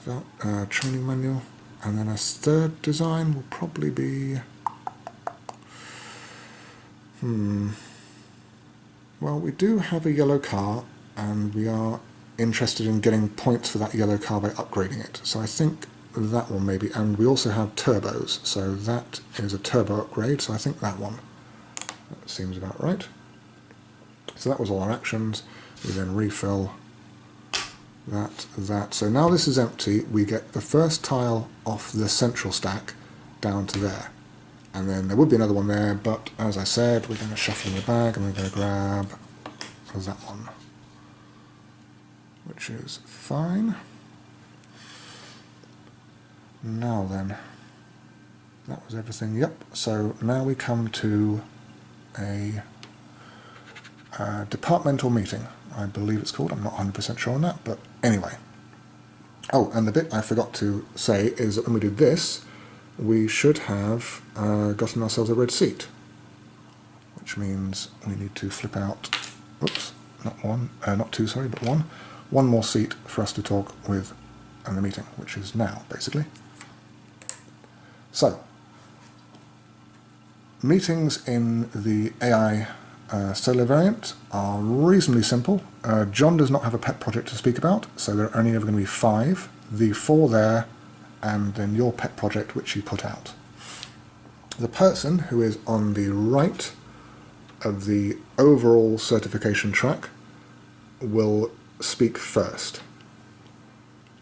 training manual. And then a third design will probably be, well, we do have a yellow car, and we are interested in getting points for that yellow car by upgrading it. So I think that one maybe, and we also have turbos, so that is a turbo upgrade, so I think that one. That seems about right. So that was all our actions. We then refill that. So now this is empty, we get the first tile off the central stack down to there. And then there would be another one there, but as I said, we're going to shuffle in the bag and we're going to grab that one, which is fine. Now then, that was everything. Yep, so now we come to a departmental meeting, I believe it's called. I'm not 100% sure on that, but anyway. Oh, and the bit I forgot to say is that when we did this, we should have gotten ourselves a red seat, which means we need to flip out, oops, not two, sorry, but one more seat for us to talk with in the meeting, which is now, basically. So, meetings in the AI solo variant are reasonably simple. John does not have a pet project to speak about, so there are only ever going to be 5. The 4 there, and then your pet project which you put out. The person who is on the right of the overall certification track will speak first.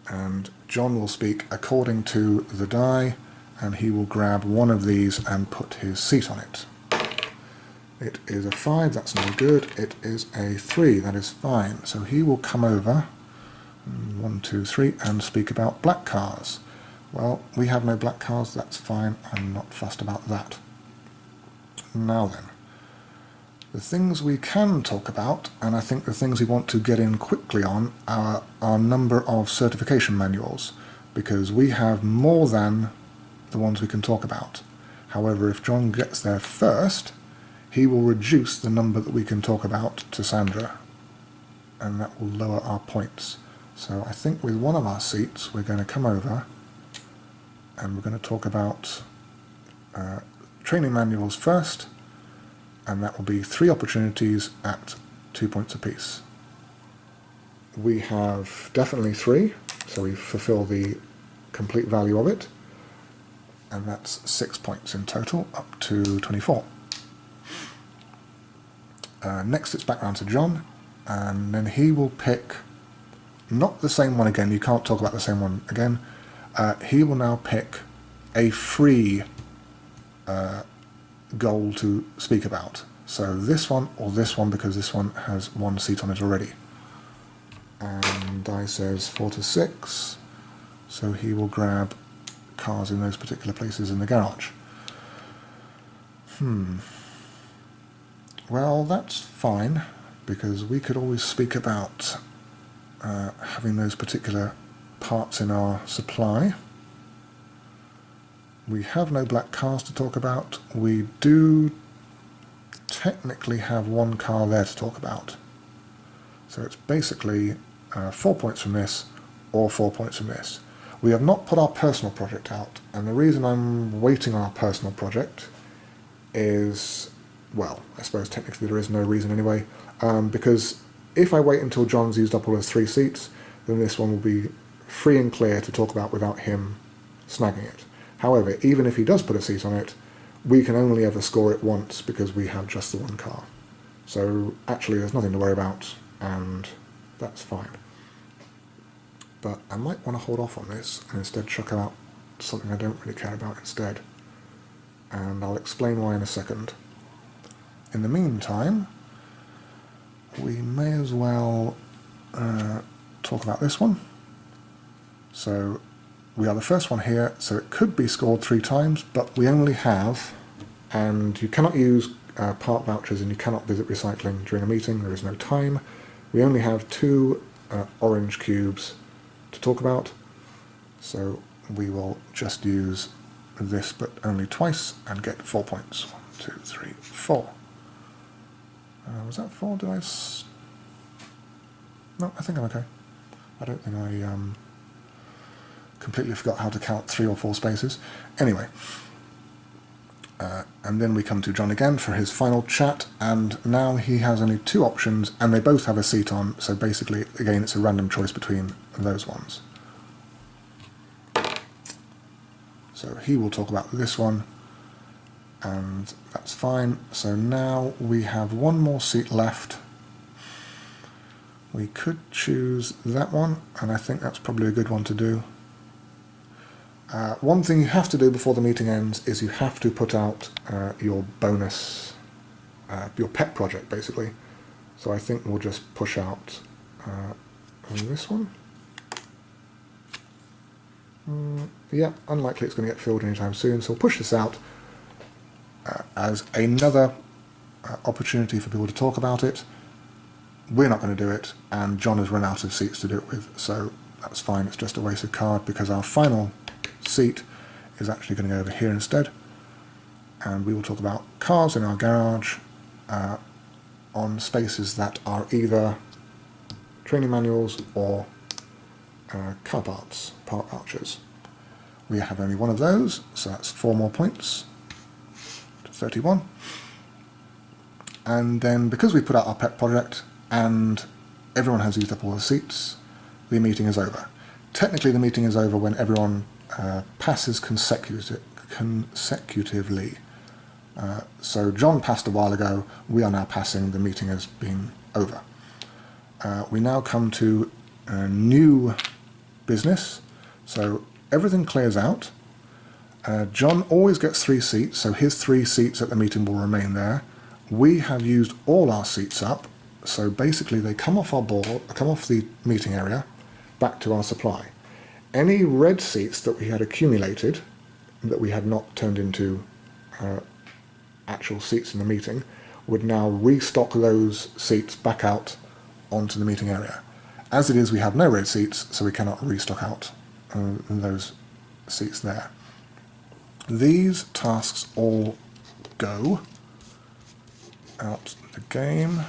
And John will speak according to the die, and he will grab one of these and put his seat on it. It is a 5, that's no good. It is a 3, that is fine. So he will come over, 1, 2, 3, and speak about black cars. Well, we have no black cars, that's fine, I'm not fussed about that. Now then, the things we can talk about, and I think the things we want to get in quickly on, are our number of certification manuals, because we have more than the ones we can talk about. However, if John gets there first, he will reduce the number that we can talk about to Sandra, and that will lower our points. So I think with one of our seats, we're going to come over and we're going to talk about training manuals first, and that will be 3 opportunities at 2 points apiece. We have definitely 3, so we fulfill the complete value of it, and that's 6 points in total, up to 24. Next it's back round to John, and then he will pick, not the same one again, you can't talk about the same one again. He will now pick a free goal to speak about. So this one or this one, because this one has 1 seat on it already. And die says 4 to 6, so he will grab cars in those particular places in the garage. Well, that's fine, because we could always speak about having those particular parts in our supply. We have no black cars to talk about. We do technically have 1 car there to talk about. So it's basically 4 points from this or 4 points from this. We have not put our personal project out, and the reason I'm waiting on our personal project is, well, I suppose technically there is no reason anyway, because if I wait until John's used up all his 3 seats, then this one will be free and clear to talk about without him snagging it. However, even if he does put a seat on it, we can only ever score it once because we have just the 1 car. So actually there's nothing to worry about, and that's fine. But I might want to hold off on this and instead chuck out something I don't really care about instead. And I'll explain why in a second. In the meantime, we may as well talk about this one. So we are the first one here, so it could be scored 3 times, but we only have, and you cannot use part vouchers and you cannot visit recycling during a meeting, there is no time. We only have 2 orange cubes to talk about, so we will just use this, but only twice, and get 4 points. 1, 2, 3, 4. Was that 4? No, I think I'm okay. I don't think I completely forgot how to count 3 or 4 spaces. Anyway, and then we come to John again for his final chat, and now he has only 2 options, and they both have a seat on, so basically, again, it's a random choice between those ones. So he will talk about this one, and that's fine. So now we have 1 more seat left. We could choose that one, and I think that's probably a good one to do. One thing you have to do before the meeting ends is you have to put out your bonus, your pet project, basically. So I think we'll just push out on this one. Yeah, unlikely it's going to get filled anytime soon, so we'll push this out as another opportunity for people to talk about it. We're not going to do it, and John has run out of seats to do it with, so that's fine. It's just a wasted card because our final seat is actually going to go over here instead, and we will talk about cars in our garage on spaces that are either training manuals or car parts, part vouchers. We have only 1 of those, so that's 4 more points to 31. And then because we put out our pet project and everyone has used up all the seats, the meeting is over. Technically the meeting is over when everyone passes consecutively. So John passed a while ago, we are now passing, the meeting has been over. We now come to new business, so everything clears out. John always gets 3 seats, so his 3 seats at the meeting will remain there. We have used all our seats up, so basically they come off our board, come off the meeting area, back to our supply. Any red seats that we had accumulated, that we had not turned into actual seats in the meeting, would now restock those seats back out onto the meeting area. As it is, we have no red seats, so we cannot restock out those seats there. These tasks all go out the game,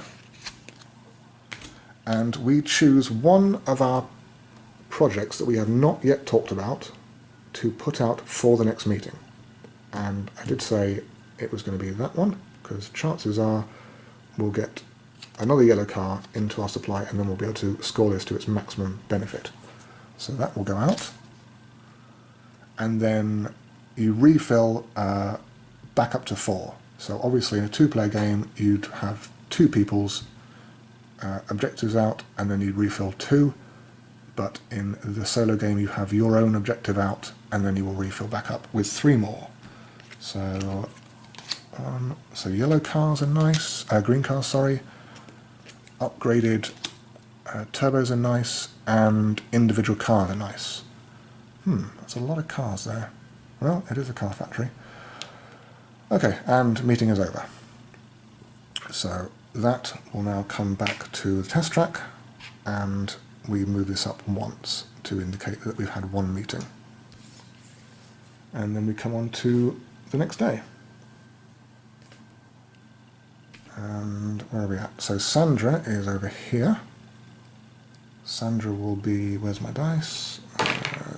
and we choose one of our projects that we have not yet talked about to put out for the next meeting. And I did say it was going to be that one, because chances are we'll get another yellow car into our supply, and then we'll be able to score this to its maximum benefit. So that will go out. And then you refill back up to 4. So obviously in a 2-player game, you'd have 2 people's objectives out, and then you'd refill 2. But in the solo game, you have your own objective out, and then you will refill back up with 3 more. So, so yellow cars are nice, green cars, sorry. Upgraded turbos are nice, and individual cars are nice. That's a lot of cars there. Well, it is a car factory. Okay, and meeting is over. So that will now come back to the test track, and we move this up once to indicate that we've had 1 meeting. And then we come on to the next day. And where are we at? So Sandra is over here. Sandra will be, where's my dice?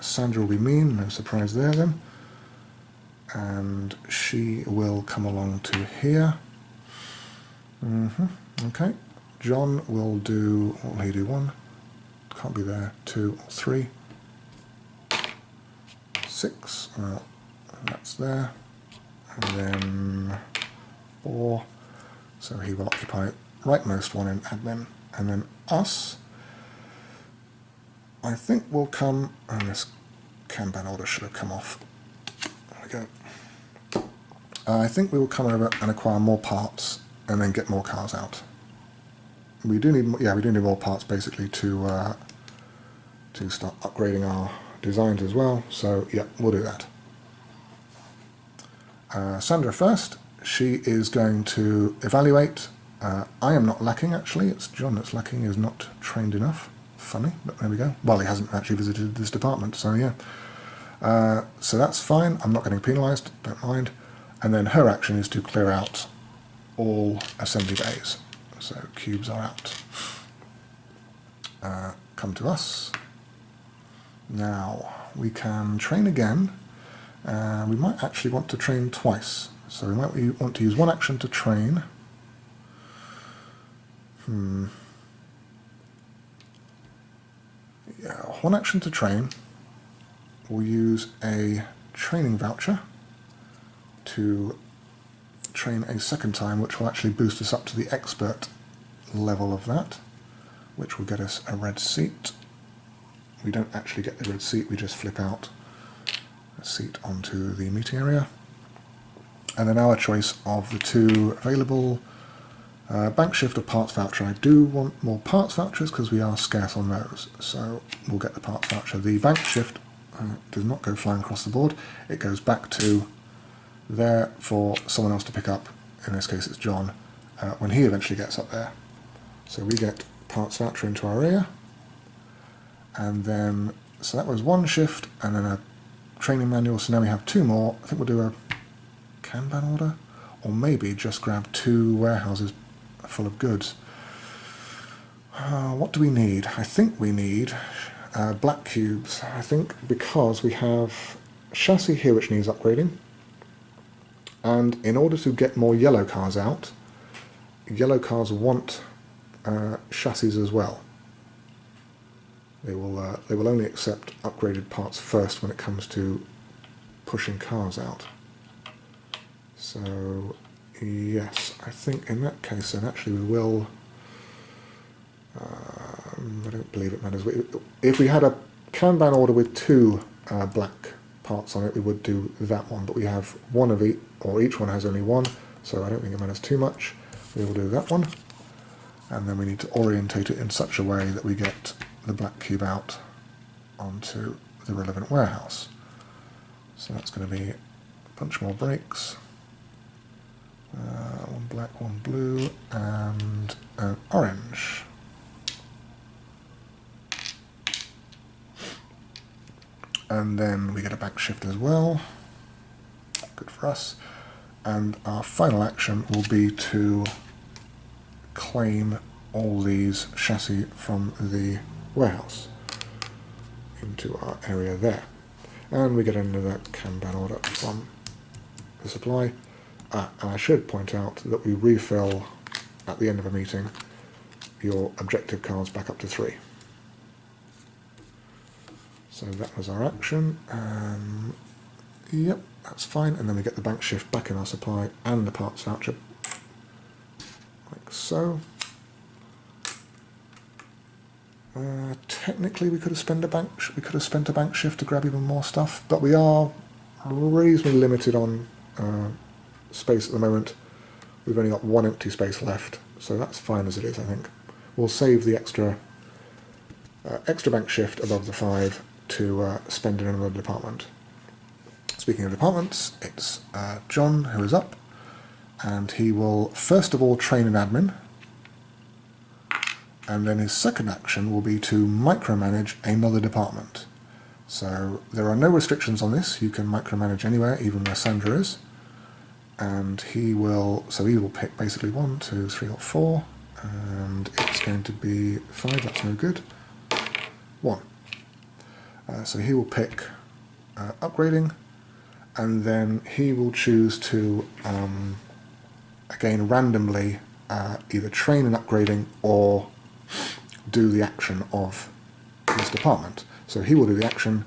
Sandra will be mean, no surprise there then. And she will come along to here. Okay. John will do, what will he do? 1. Can't be there. 2 or 3. 6. Well, that's there. And then 4. So he will occupy rightmost one in admin. And then us, I think will come, and this Kanban order should have come off. There we go. I think we will come over and acquire more parts and then get more cars out. We do need, we do need more parts basically to start upgrading our designs as well. So yeah, we'll do that. Sandra first. She is going to evaluate. I am not lacking actually. It's John that's lacking. He is not trained enough. Funny, but there we go. Well, he hasn't actually visited this department, so yeah. So that's fine. I'm not getting penalised. Don't mind. And then her action is to clear out all assembly bays. So cubes are out. Come to us. Now, we can train again. We might actually want to train twice. So we might want to use one action to train. Yeah, one action to train. We'll use a training voucher to train a second time, which will actually boost us up to the expert level of that, which will get us a red seat. We don't actually get the red seat, we just flip out a seat onto the meeting area. And then our choice of the two available, bank shift or parts voucher. I do want more parts vouchers because we are scarce on those, so we'll get the parts voucher. The bank shift does not go flying across the board, it goes back to there for someone else to pick up. In this case it's John, when he eventually gets up there. So we get parts voucher into our area, and then, so that was one shift and then a training manual, so now we have two more. I think we'll do a Kanban order, or maybe just grab two warehouses full of goods. What do we need? I think we need black cubes. I think because we have chassis here which needs upgrading, and in order to get more yellow cars out, yellow cars want chassis as well. They will only accept upgraded parts first when it comes to pushing cars out. So yes, I think in that case then actually we will, I don't believe it matters. If we had a Kanban order with two black parts on it, we would do that one, but we have one of each, or each one has only one, so I don't think it matters too much. We will do that one, and then we need to orientate it in such a way that we get the black cube out onto the relevant warehouse. So that's going to be a bunch more brakes. One black, one blue, and an orange. And then we get a back shift as well. Good for us. And our final action will be to claim all these chassis from the warehouse into our area there. And we get another Kanban order from the supply. And I should point out that we refill at the end of a meeting your objective cards back up to 3. So that was our action. Yep, that's fine. And then we get the bank shift back in our supply and the parts voucher, like so. Technically, we could have spent a bank shift to grab even more stuff, but we are reasonably limited on space at the moment. We've only got one empty space left, so that's fine as it is. I think we'll save the extra bank shift above the 5 to spend in another department. Speaking of departments, it's John who is up, and he will first of all train an admin, and then his second action will be to micromanage another department. So there are no restrictions on this, you can micromanage anywhere, even where Sandra is, and he will pick basically 1, 2, 3 or 4, and it's going to be 5, that's no good, 1. So he will pick upgrading, and then he will choose to, again randomly, either train an upgrading or do the action of his department. So he will do the action,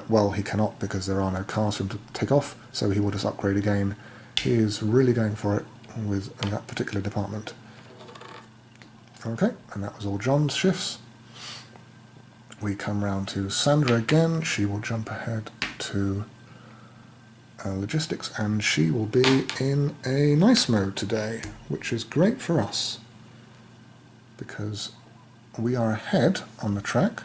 well he cannot because there are no cars for him to take off, so he will just upgrade again. He is really going for it with that particular department. Okay, and that was all John's shifts. We come round to Sandra again. She will jump ahead to logistics, and she will be in a nice mode today, which is great for us because we are ahead on the track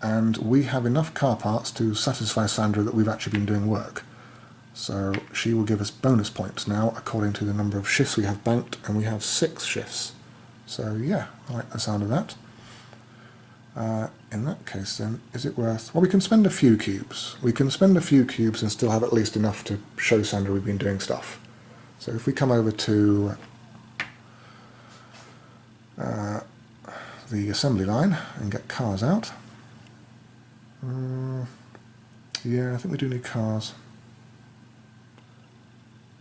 and we have enough car parts to satisfy Sandra that we've actually been doing work. So she will give us bonus points now according to the number of shifts we have banked, and we have 6 shifts. So yeah, I like the sound of that. In that case then, is it worth... Well, we can spend a few cubes. We can spend a few cubes and still have at least enough to show Sandra we've been doing stuff. So if we come over to the assembly line and get cars out. Yeah, I think we do need cars.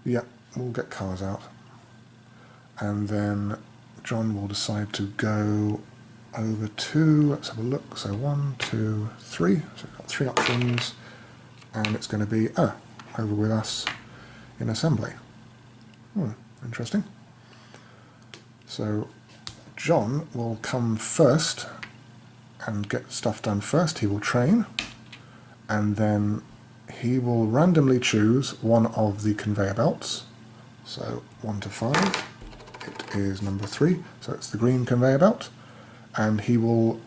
Yeah, we'll get cars out. And then John will decide to go over to, let's have a look, so 1, 2, 3, so we've got 3 options, and it's going to be, over with us in assembly. Interesting. So John will come first and get stuff done first. He will train, and then he will randomly choose one of the conveyor belts. So 1 to 5, it is number 3, so it's the green conveyor belt, and he will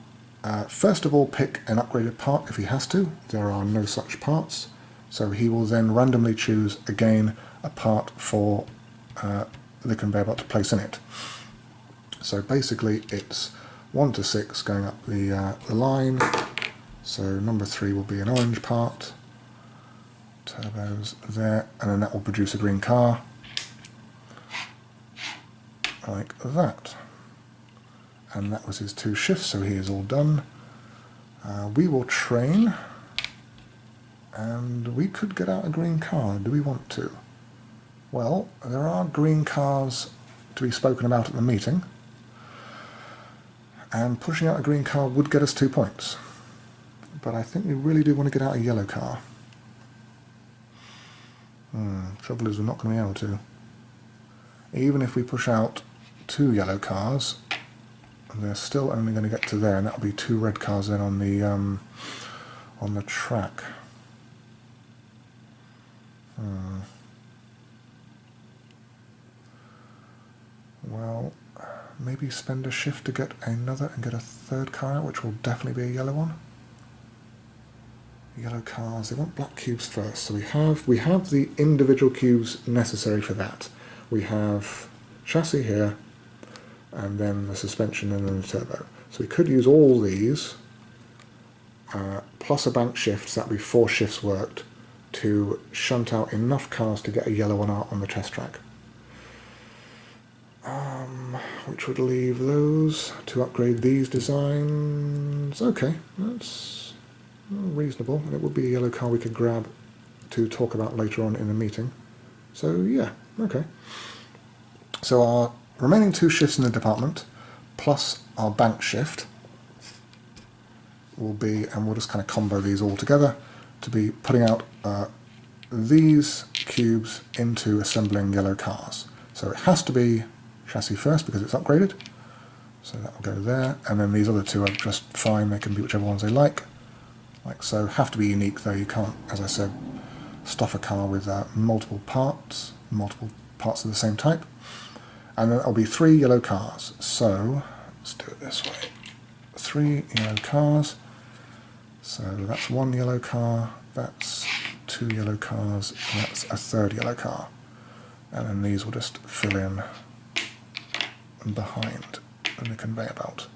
first of all pick an upgraded part if he has to. There are no such parts, so he will then randomly choose again a part for the conveyor belt to place in it. So basically it's 1 to 6 going up the line. So number 3 will be an orange part, turbos there, and then that will produce a green car, like that. And that was his 2 shifts, so he is all done. We will train, and we could get out a green car. Do we want to? Well, there are green cars to be spoken about at the meeting, and pushing out a green car would get us 2 points. But I think we really do want to get out a yellow car. Trouble is we're not going to be able to. Even if we push out 2 yellow cars, they're still only going to get to there, and that'll be 2 red cars then on the track. Well, maybe spend a shift to get another and get a 3rd car out, which will definitely be a yellow one. Yellow cars, they want black cubes first, so we have the individual cubes necessary for that. We have chassis here, and then the suspension, and then the turbo. So we could use all these, plus a bank shift, so that would be 4 shifts worked, to shunt out enough cars to get a yellow one out on the test track. Which would leave those to upgrade these designs. Okay, that's reasonable, and it would be a yellow car we could grab to talk about later on in the meeting. So yeah, okay. So our remaining 2 shifts in the department, plus our bank shift, will be, and we'll just kind of combo these all together, to be putting out these cubes into assembling yellow cars. So it has to be chassis first because it's upgraded, so that will go there, and then these other 2 are just fine, they can be whichever ones they like so. Have to be unique though, you can't, as I said, stuff a car with multiple parts of the same type. And then there'll be 3 yellow cars, so let's do it this way. 3 yellow cars, so that's 1 yellow car, that's 2 yellow cars, and that's a 3rd yellow car, and then these will just fill in behind in the conveyor belt.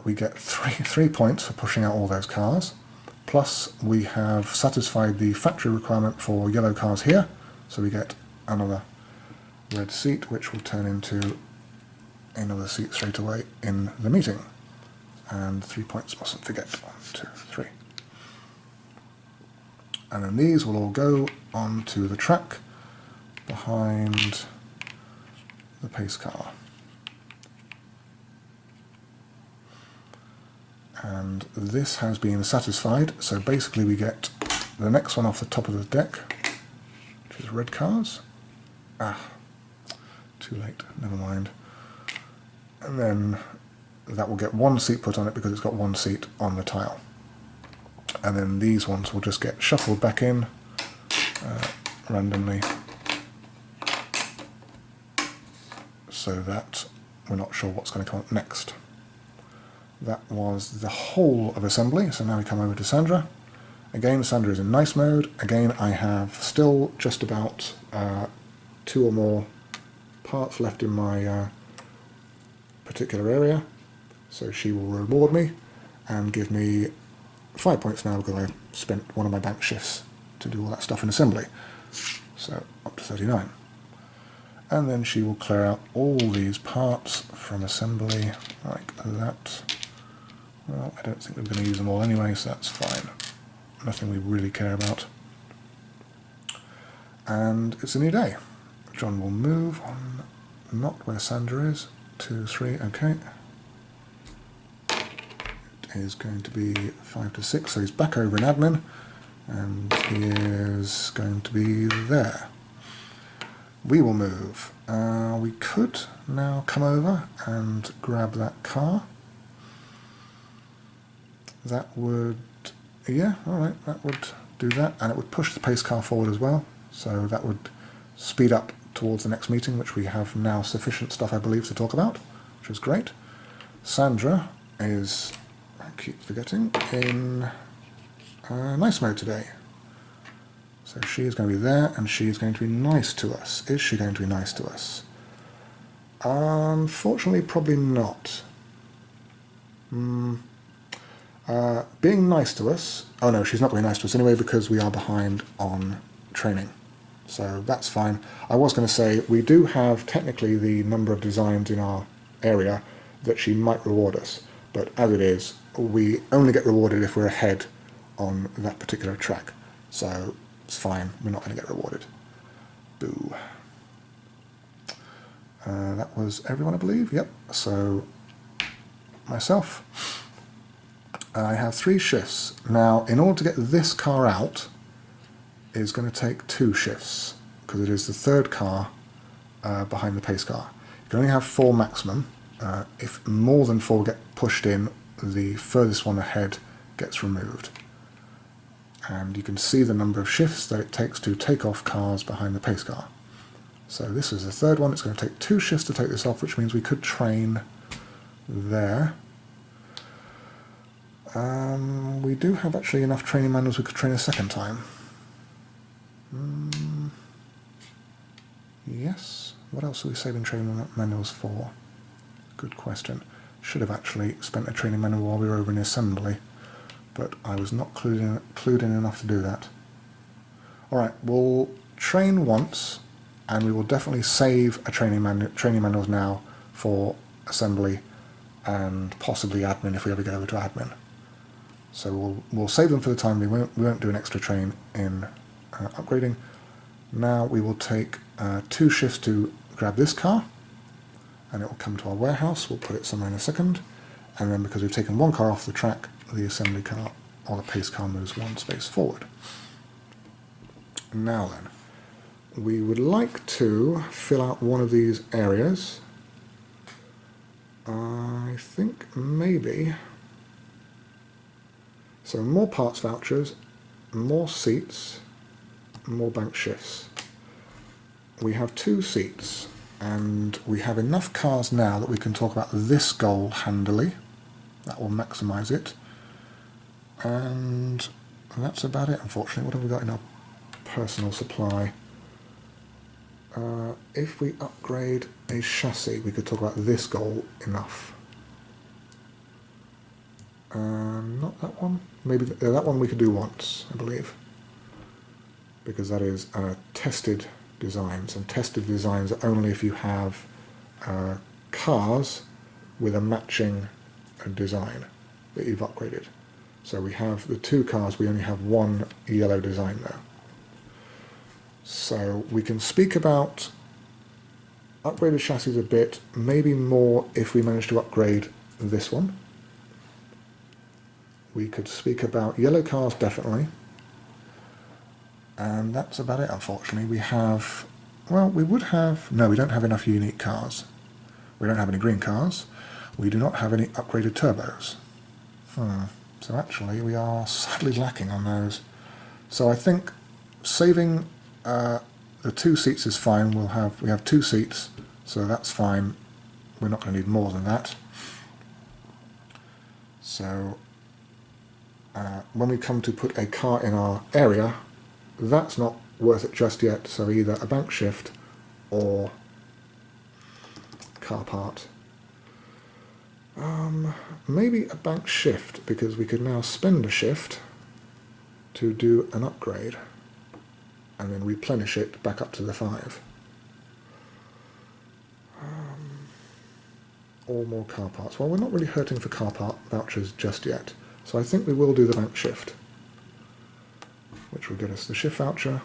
We get 3 points for pushing out all those cars, plus we have satisfied the factory requirement for yellow cars here, so we get another red seat, which will turn into another seat straight away in the meeting. And 3 points, mustn't forget. 1, 2, 3. And then these will all go onto the track behind the pace car. And this has been satisfied, so basically we get the next one off the top of the deck, which is red cars. Too late, never mind. And then that will get 1 seat put on it because it's got 1 seat on the tile. And then these ones will just get shuffled back in randomly, so that we're not sure what's going to come up next. That was the whole of assembly, so now we come over to Sandra. Again, Sandra is in nice mode. Again, I have still just about 2 or more parts left in my particular area, so she will reward me and give me 5 points now because I spent one of my bank shifts to do all that stuff in assembly, so up to 39. And then she will clear out all these parts from assembly like that, Well, I don't think we're going to use them all anyway, so that's fine. Nothing we really care about. And it's a new day. John will move on, not where Sandra is. 2, 3, okay. It is going to be 5 to 6, so he's back over in admin, and he is going to be there. We will move. We could now come over and grab that car. That would, yeah, alright, that would do that, and it would push the pace car forward as well, so that would speed up towards the next meeting, which we have now sufficient stuff, I believe, to talk about, which is great. Sandra is, I keep forgetting, in nice mode today. So she is going to be there, and she is going to be nice to us. Is she going to be nice to us? Unfortunately, probably not. Being nice to us... Oh no, she's not going to be nice to us anyway, because we are behind on training. So that's fine. I was going to say, we do have technically the number of designs in our area that she might reward us. But as it is, we only get rewarded if we're ahead on that particular track. So it's fine, we're not going to get rewarded. Boo. That was everyone, I believe. Yep. So myself. I have 3 shifts. Now, in order to get this car out, is going to take 2 shifts, because it is the 3rd car behind the pace car. You can only have 4 maximum. If more than 4 get pushed in, the furthest one ahead gets removed. And you can see the number of shifts that it takes to take off cars behind the pace car. So this is the 3rd one. It's going to take 2 shifts to take this off, which means we could train there. We do have actually enough training manuals we could train a 2nd time. Yes. What else are we saving training manuals for? Good question. Should have actually spent a training manual while we were over in assembly, but I was not clued in enough to do that. Alright, we'll train once, and we will definitely save a training manuals now for assembly and possibly admin if we ever get over to admin. So we'll save them for the time being. We won't do an extra train in upgrading. Now we will take 2 shifts to grab this car, and it will come to our warehouse. We'll put it somewhere in a second, and then because we've taken 1 car off the track, the assembly car or the pace car moves 1 space forward. Now then, we would like to fill out one of these areas. I think maybe... So more parts vouchers, more seats, more bank shifts. We have 2 seats, and we have enough cars now that we can talk about this goal handily. That will maximise it. And that's about it, unfortunately. What have we got in our personal supply? If we upgrade a chassis, we could talk about this goal enough. Not that one. Maybe that one we could do once, I believe, because that is tested designs, and tested designs are only if you have cars with a matching design that you've upgraded. So we have the 2 cars, we only have 1 yellow design though. So we can speak about upgraded chassis a bit, maybe more if we manage to upgrade this one. We could speak about yellow cars, definitely. And that's about it, unfortunately. We have... Well, we would have... No, we don't have enough unique cars. We don't have any green cars. We do not have any upgraded turbos. So actually, we are sadly lacking on those. So I think saving the 2 seats is fine. We have 2 seats, so that's fine. We're not going to need more than that. So... when we come to put a car in our area, that's not worth it just yet, so either a bank shift or car part. Maybe a bank shift, because we could now spend a shift to do an upgrade and then replenish it back up to the 5. or more car parts. Well, we're not really hurting for car part vouchers just yet, so I think we will do the bank shift, which will get us the shift voucher,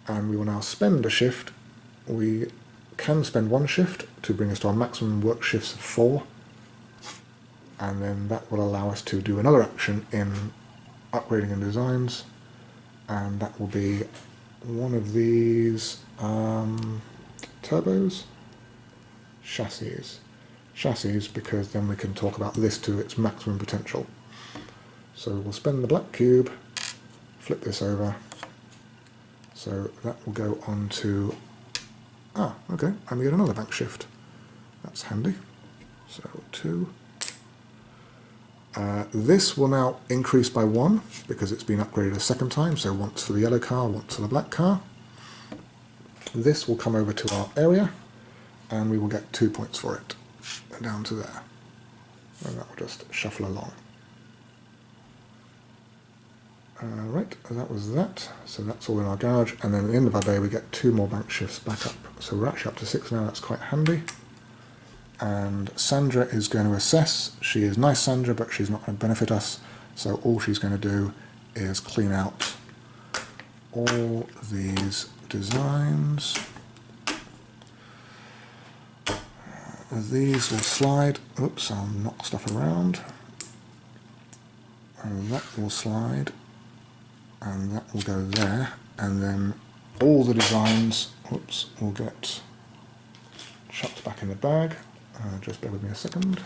and we will now spend a shift. We can spend one shift to bring us to our maximum work shifts of 4, and then that will allow us to do another action in upgrading and designs, and that will be one of these turbos, chassis, because then we can talk about this to its maximum potential. So we'll spend the black cube, flip this over, so that will go on to, okay, and we get another bank shift. That's handy. So 2. This will now increase by 1 because it's been upgraded a second time, so once for the yellow car, once for the black car. This will come over to our area, and we will get 2 points for it, down to there. And that will just shuffle along. Right, that was that. So that's all in our garage, and then at the end of our day we get 2 more bank shifts back up. So we're actually up to 6 now, that's quite handy. And Sandra is going to assess. She is nice, Sandra, but she's not going to benefit us. So all she's going to do is clean out all these designs. These will slide. Oops, I'll knock stuff around. And that will slide. And that will go there. And then all the designs, oops, will get chucked back in the bag. Just bear with me a second.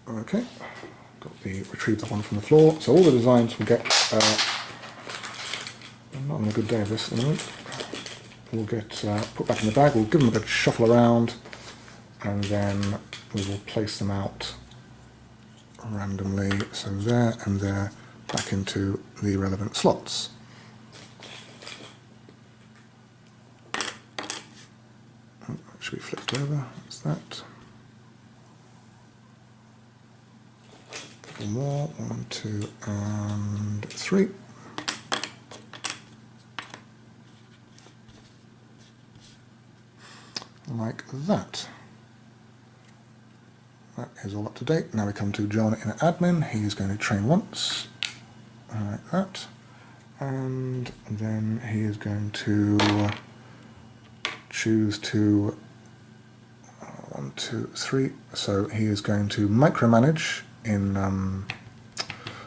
Okay, retrieve the one from the floor. So all the designs will get, I'm not on a good day of this at the moment, will get put back in the bag. We'll give them a good shuffle around, and then we will place them out randomly, so there and there, back into the relevant slots. Oh, that should be flipped over, that's that. A couple more, 1, 2, and 3. Like that. That is all up to date. Now we come to John in admin. He's going to train once, like that, and then he is going to choose to 1, 2, 3. So he is going to micromanage in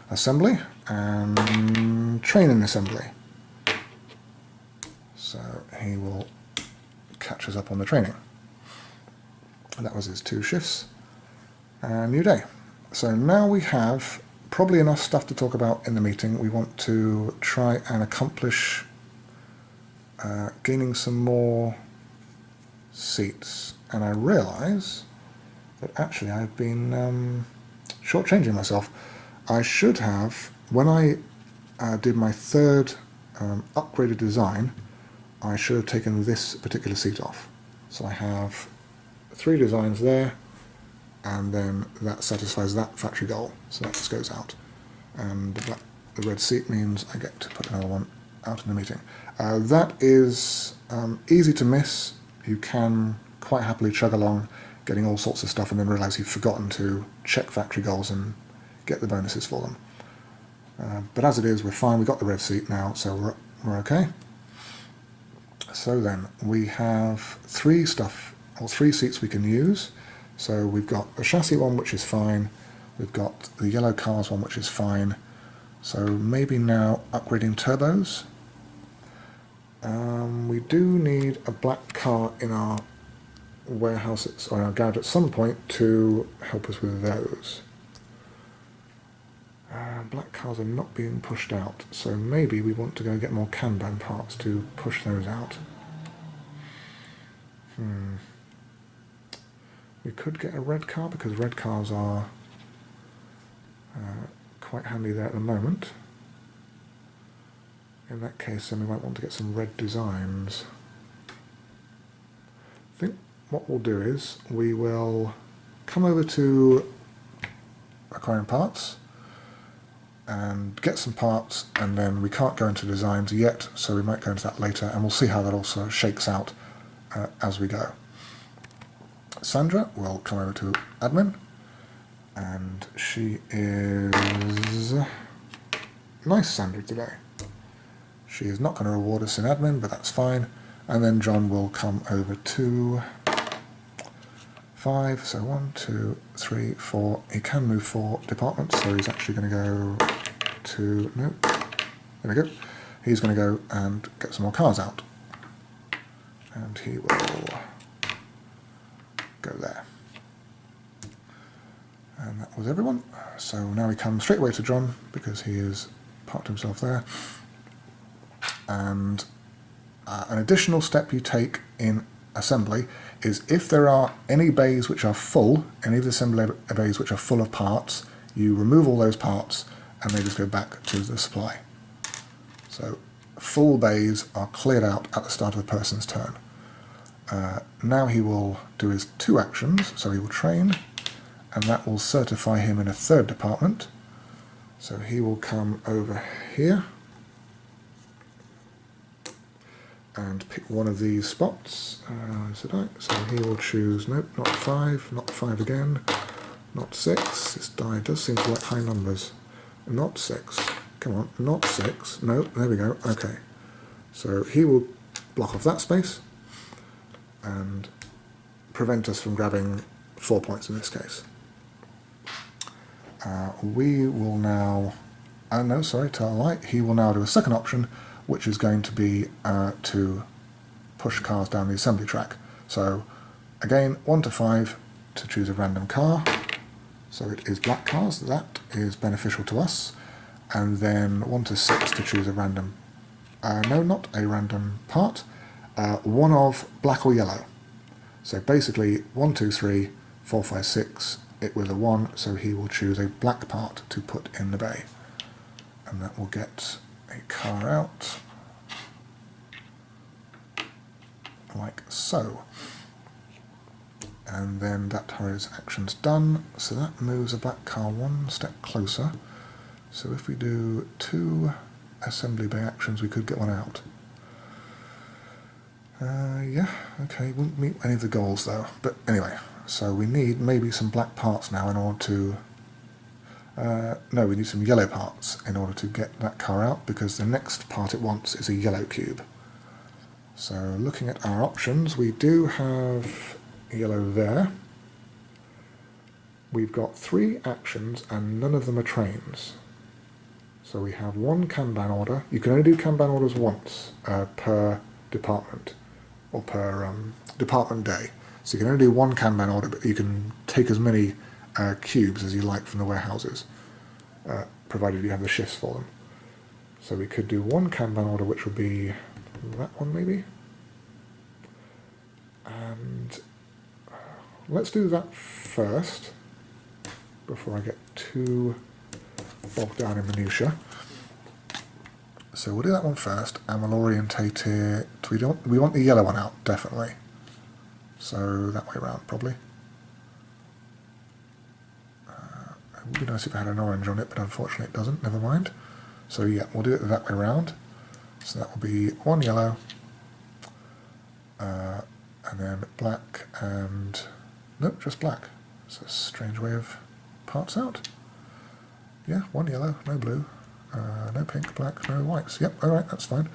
assembly and train in assembly. So he will catch us up on the training. And that was his 2 shifts. New day. So now we have probably enough stuff to talk about in the meeting. We want to try and accomplish gaining some more seats. And I realise that actually I've been shortchanging myself. I should have, when I did my 3rd upgraded design, I should have taken this particular seat off. So I have 3 designs there, and then that satisfies that factory goal, so that just goes out. And that, the red seat means I get to put another one out in the meeting. That is easy to miss. You can quite happily chug along, getting all sorts of stuff, and then realise you've forgotten to check factory goals and get the bonuses for them. But as it is, we're fine. We've got the red seat now, so we're okay. So then, we have 3 seats we can use. So we've got the chassis one, which is fine. We've got the yellow cars one, which is fine. So maybe now upgrading turbos. We do need a black car in our warehouse or our garage at some point to help us with those. Black cars are not being pushed out, so maybe we want to go get more Kanban parts to push those out. We could get a red car, because red cars are quite handy there at the moment. In that case, then we might want to get some red designs. I think what we'll do is we will come over to acquiring parts and get some parts, and then we can't go into designs yet, so we might go into that later, and we'll see how that also shakes out as we go. Sandra will come over to admin, and she is nice, Sandra, today. She is not going to reward us in admin, but that's fine. And then John will come over to 5, so 1, 2, 3, 4. He can move 4 departments, so he's actually going to go to, no, there we go. He's going to go and get some more cars out. And he will go there. And that was everyone. So now we come straight away to John, because he has parked himself there. And an additional step you take in assembly is if there are any bays which are full, any of the assembly bays which are full of parts, you remove all those parts and they just go back to the supply. So full bays are cleared out at the start of the person's turn. Now he will do his 2 actions, so he will train, and that will certify him in a 3rd department. So he will come over here and pick one of these spots. So he will choose, nope, not 5, not 5 again, not 6. This die does seem to like high numbers. Not 6, come on, not 6, no, there we go, okay. So he will block off that space and prevent us from grabbing 4 points in this case. We will now, no, sorry, tell a lie, he will now do a 2nd option, which is going to be to push cars down the assembly track. So again, 1 to 5 to choose a random car. So it is black cars, that is beneficial to us. And then 1 to 6 to choose a random, no, not a random part, one of black or yellow. So basically 1, 2, 3, 4, 5, 6, it was a 1, so he will choose a black part to put in the bay. And that will get a car out, like so. And then that his action's done, so that moves a black car 1 step closer. So if we do 2 assembly bay actions, we could get 1 out. Yeah, okay, wouldn't meet any of the goals though. But anyway, so we need maybe some black parts now in order to... no, we need some yellow parts in order to get that car out, because the next part it wants is a yellow cube. So looking at our options, we do have yellow there. We've got 3 actions and none of them are trains. So we have 1 Kanban order. You can only do Kanban orders once per department, or per department day. So you can only do 1 Kanban order, but you can take as many cubes as you like from the warehouses, provided you have the shifts for them. So we could do 1 Kanban order, which would be that one maybe. And let's do that first, before I get too bogged down in minutiae. So we'll do that one first, and we'll orientate it. We want the yellow one out, definitely. So that way around, probably. It would be nice if it had an orange on it, but unfortunately it doesn't. Never mind. So yeah, we'll do it that way around. So that will be 1 yellow, and then black and... nope, just black. It's a strange way of parts out. Yeah, 1 yellow, no blue, no pink, black, no whites. Yep, alright, that's fine.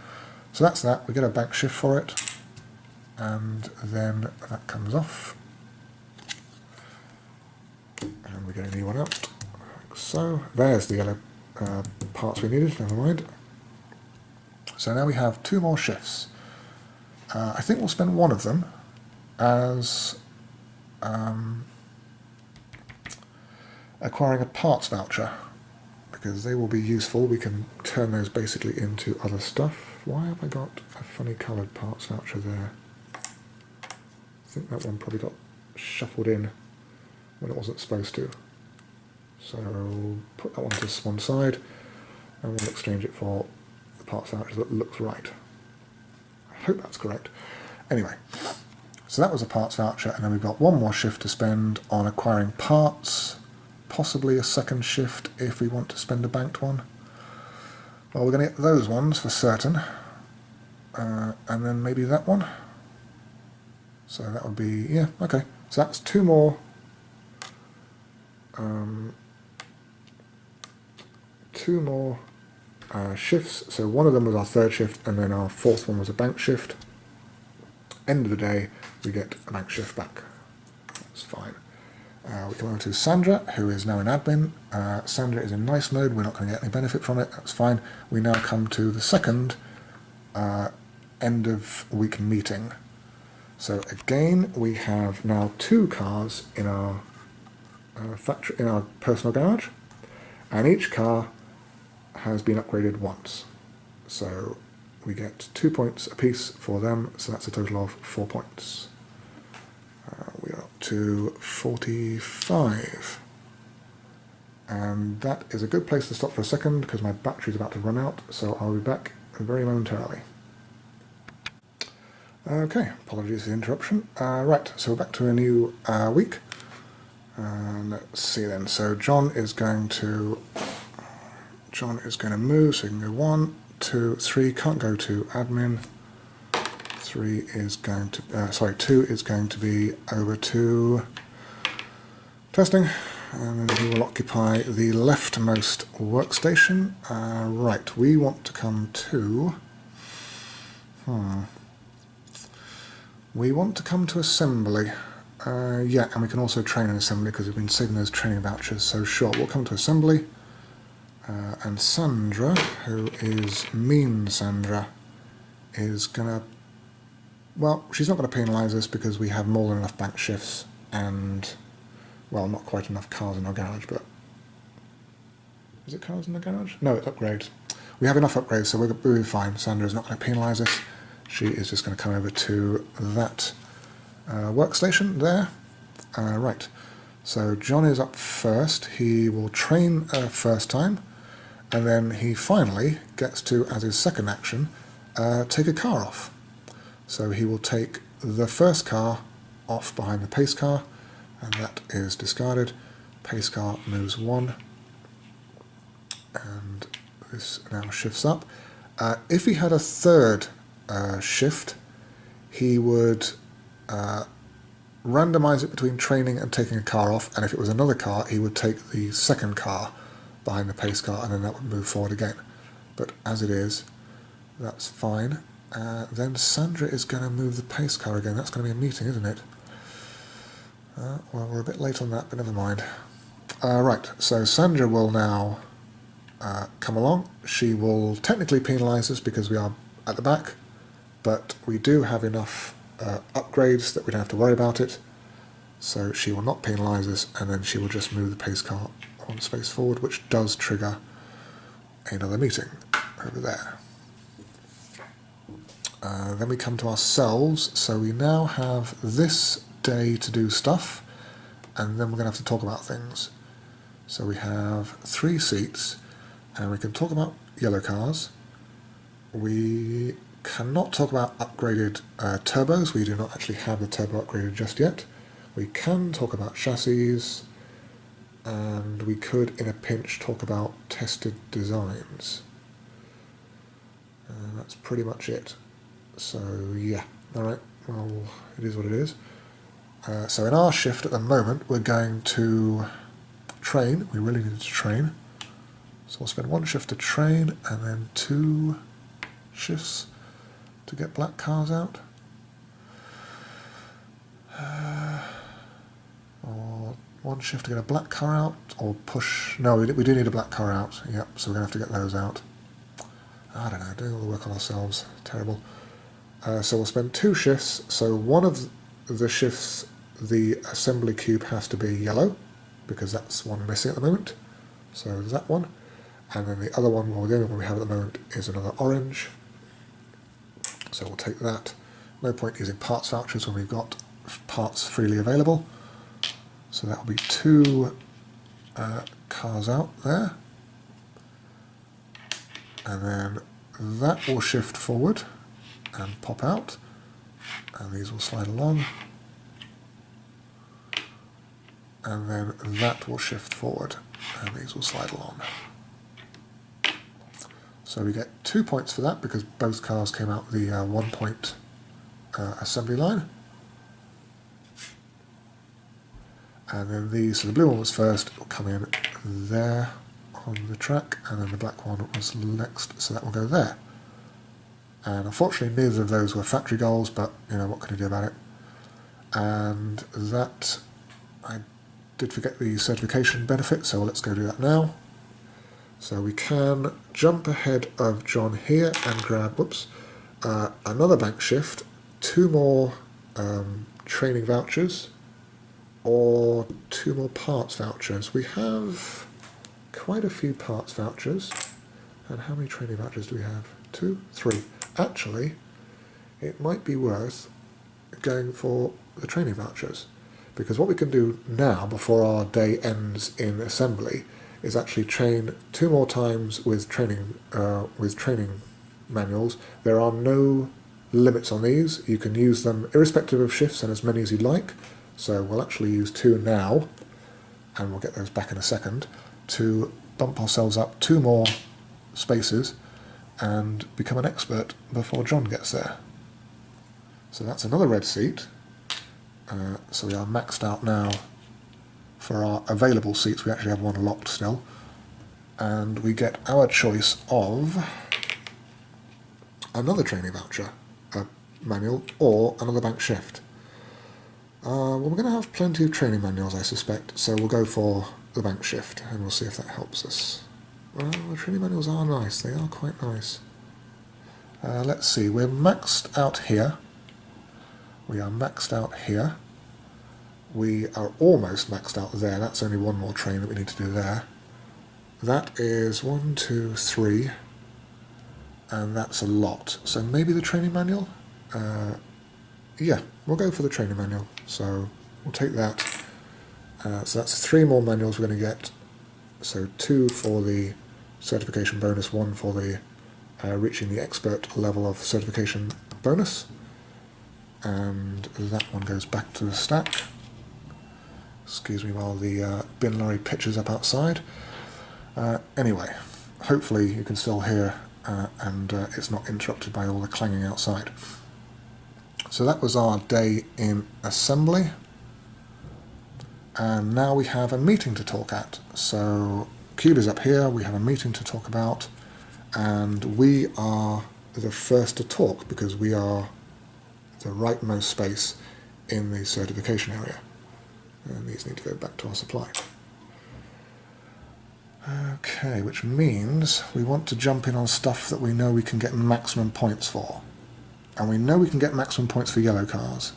So that's that. We get a back shift for it, and then that comes off. And we get a new one out, like so. There's the yellow parts we needed, never mind. So now we have 2 more shifts. I think we'll spend 1 of them as acquiring a parts voucher, because they will be useful. We can turn those basically into other stuff. Why have I got a funny coloured parts voucher there? I think that one probably got shuffled in when it wasn't supposed to. So put that one to one side, and we'll exchange it for the parts voucher that looks right. I hope that's correct. Anyway, so that was a parts voucher, and then we've got 1 more shift to spend on acquiring parts possibly a second shift if we want to spend a banked one. Well, we're going to get those ones for certain. And then maybe that one. So that would be, yeah, okay. So that's two more shifts. So one of them was our third shift, and then our fourth one was a bank shift. End of the day, we get a bank shift back. That's fine. We come over to Sandra, who is now in admin. Sandra is in nice mode. We're not going to get any benefit from it. That's fine. We now come to the second end of week meeting. So again, we have now 2 cars in our factory, in our personal garage, and each car has been upgraded once. So we get 2 points apiece for them, so that's a total of 4 points. We are up to 45. And that is a good place to stop for a second because my battery's about to run out, so I'll be back very momentarily. Okay, apologies for the interruption. Right, so we're back to a new week. Let's see then. So John is going to move, so he can go 1, 2, 3. Can't go to admin. 3 is going to 2 is going to be over to testing, and then he will occupy the leftmost workstation. Right, we want to come to. We want to come to assembly. Yeah, and we can also train in assembly because we've been saving those training vouchers. So sure, we'll come to assembly. And Sandra, who is mean Sandra, is gonna. Well, she's not going to penalise us because we have more than enough bank shifts and, well, not quite enough cars in our garage, but... Is it cars in the garage? No, it's upgrades. We have enough upgrades, so we'll be fine. Sandra's not going to penalise us. She is just going to come over to that workstation there. Right, so John is up first. He will train first time, and then he finally gets to, as his second action, take a car off. So he will take the first car off behind the pace car, and that is discarded. Pace car moves 1, and this now shifts up. If he had a third shift, he would randomize it between training and taking a car off, and if it was another car, he would take the second car behind the pace car, and then that would move forward again. But as it is, that's fine. Then Sandra is going to move the pace car again. That's going to be a meeting, isn't it? Well, we're a bit late on that, but never mind. Right, so Sandra will now come along. She will technically penalise us because we are at the back, but we do have enough upgrades that we don't have to worry about it. So she will not penalise us, and then she will just move the pace car 1 space forward, which does trigger another meeting over there. Then we come to ourselves, so we now have this day to do stuff, and then we're going to have to talk about things. So we have 3 seats, and we can talk about yellow cars. We cannot talk about upgraded turbos. We do not actually have the turbo upgraded just yet. We can talk about chassis, and we could, in a pinch, talk about tested designs. That's pretty much it. So yeah, alright, well, it is what it is. So in our shift at the moment, we're going to train. We really need to train. So we'll spend 1 shift to train, and then 2 shifts to get black cars out. Or 1 shift to get a black car out, or push... No, we do need a black car out. Yep, so we're going to have to get those out. I don't know, doing all the work on ourselves. Terrible. So we'll spend 2 shifts. So one of the shifts, the assembly cube has to be yellow, because that's one missing at the moment. So there's that one. And then the other one, well, the only one we have at the moment is another orange. So we'll take that. No point using parts vouchers when we've got parts freely available. So that will be 2 cars out there. And then that will shift forward and pop out, and these will slide along. and then that will shift forward, and these will slide along. So we get 2 points for that because both cars came out the 1 point assembly line. And then these, so the blue one was first, it will come in there on the track, and then the black one was next, so that will go there. And unfortunately neither of those were factory goals, but you know, what can you do about it? And that, I did forget the certification benefit, so let's go do that now. So we can jump ahead of John here and grab, another bank shift, 2 more training vouchers, or 2 more parts vouchers. We have quite a few parts vouchers. And how many training vouchers do we have? 2, 3. Actually, it might be worth going for the training vouchers, because what we can do now before our day ends in assembly is actually train 2 more times with training manuals. There are no limits on these. You can use them irrespective of shifts and as many as you like. So we'll actually use 2 now, and we'll get those back in a second, to bump ourselves up 2 more spaces and become an expert before John gets there. So that's another red seat. So we are maxed out now for our available seats. We actually have 1 locked still. And we get our choice of another training voucher, a manual, or another bank shift. Well, we're going to have plenty of training manuals, I suspect, so we'll go for the bank shift, and we'll see if that helps us. Well, the training manuals are nice, they are quite nice. Let's see, we're maxed out here. We are maxed out here. We are almost maxed out there. That's only 1 more train that we need to do there. That is 1, 2, 3, and that's a lot. So maybe the training manual? Yeah, we'll go for the training manual. So we'll take that. So that's 3 more manuals we're going to get. So 2 for the certification bonus, 1 for the reaching the expert level of certification bonus. And that one goes back to the stack. Excuse me while the bin lorry pitches up outside. Anyway, hopefully you can still hear and it's not interrupted by all the clanging outside. So that was our day in assembly. And now we have a meeting to talk at. So Cube is up here, we have a meeting to talk about, and we are the first to talk because we are the rightmost space in the certification area. And these need to go back to our supply. Okay, which means we want to jump in on stuff that we know we can get maximum points for. And we know we can get maximum points for yellow cars.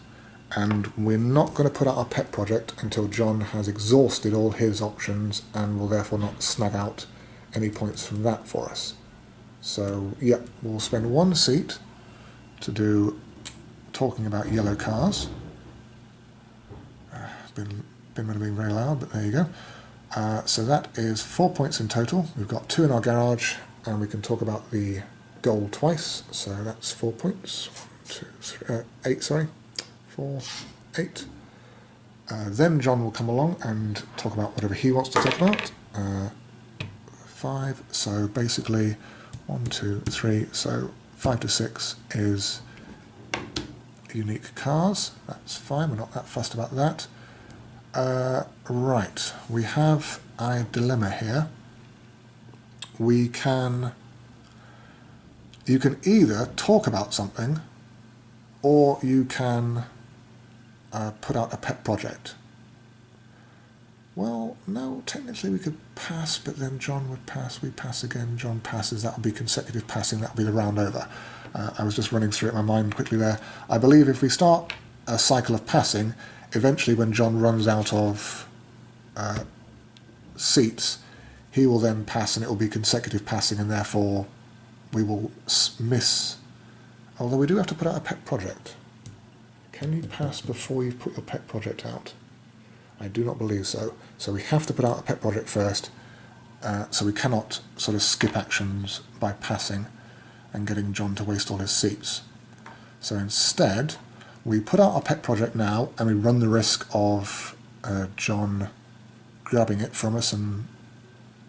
And we're not going to put out our pet project until John has exhausted all his options and will therefore not snag out any points from that for us. So, yep, we'll spend 1 seat to do talking about yellow cars. Been being very loud, but there you go. So that is 4 points in total. We've got 2 in our garage, and we can talk about the goal twice. So that's 4 points. 1, 2, 3, 8, sorry. 4, 8. Then John will come along and talk about whatever he wants to talk about. 5. So basically 1, 2, 3. So 5 to 6 is unique cars. That's fine. We're not that fussed about that. Right, we have a dilemma here. You can either talk about something, or you can put out a pet project. Well, no, technically we could pass, but then John would pass, we pass again, John passes, that would be consecutive passing, that would be the round over. I was just running through it in my mind quickly there. I believe if we start a cycle of passing, eventually when John runs out of seats, he will then pass and it will be consecutive passing, and therefore we will miss. Although we do have to put out a pet project. Can you pass before you've put your pet project out? I do not believe so. So we have to put out a pet project first, so we cannot sort of skip actions by passing and getting John to waste all his seats. So instead, we put out our pet project now, and we run the risk of John grabbing it from us and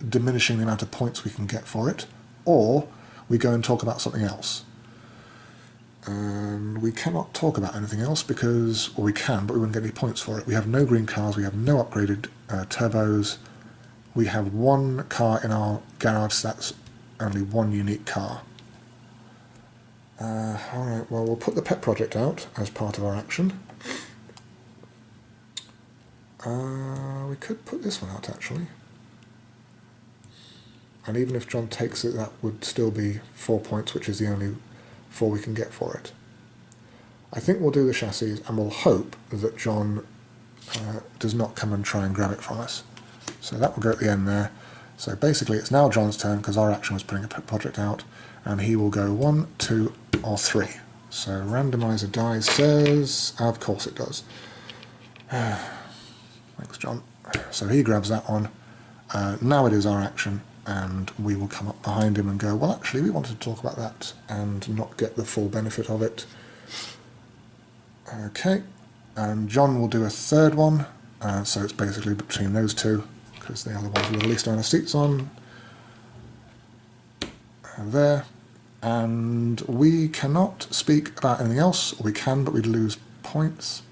diminishing the amount of points we can get for it, or we go and talk about something else. And we cannot talk about anything else because, or we can, but we wouldn't get any points for it. We have no green cars, we have no upgraded turbos, we have one car in our garage, so that's only one unique car. Alright, well, we'll put the pet project out as part of our action. We could put this one out, actually. And even if John takes it, that would still be 4 points, which is the only 4 we can get for it. I think we'll do the chassis, and we'll hope that John does not come and try and grab it from us. So that will go at the end there. So basically it's now John's turn, because our action was putting a pet project out, and he will go 1, 2, or 3. So randomizer dies says, of course it does. Thanks, John. So he grabs that one. Now it is our action, and we will come up behind him and go, well, actually, we wanted to talk about that and not get the full benefit of it. Okay, and John will do a third one, so it's basically between those two, because they are the ones with the least amount of seats on. There. And we cannot speak about anything else, or we can, but we'd lose points.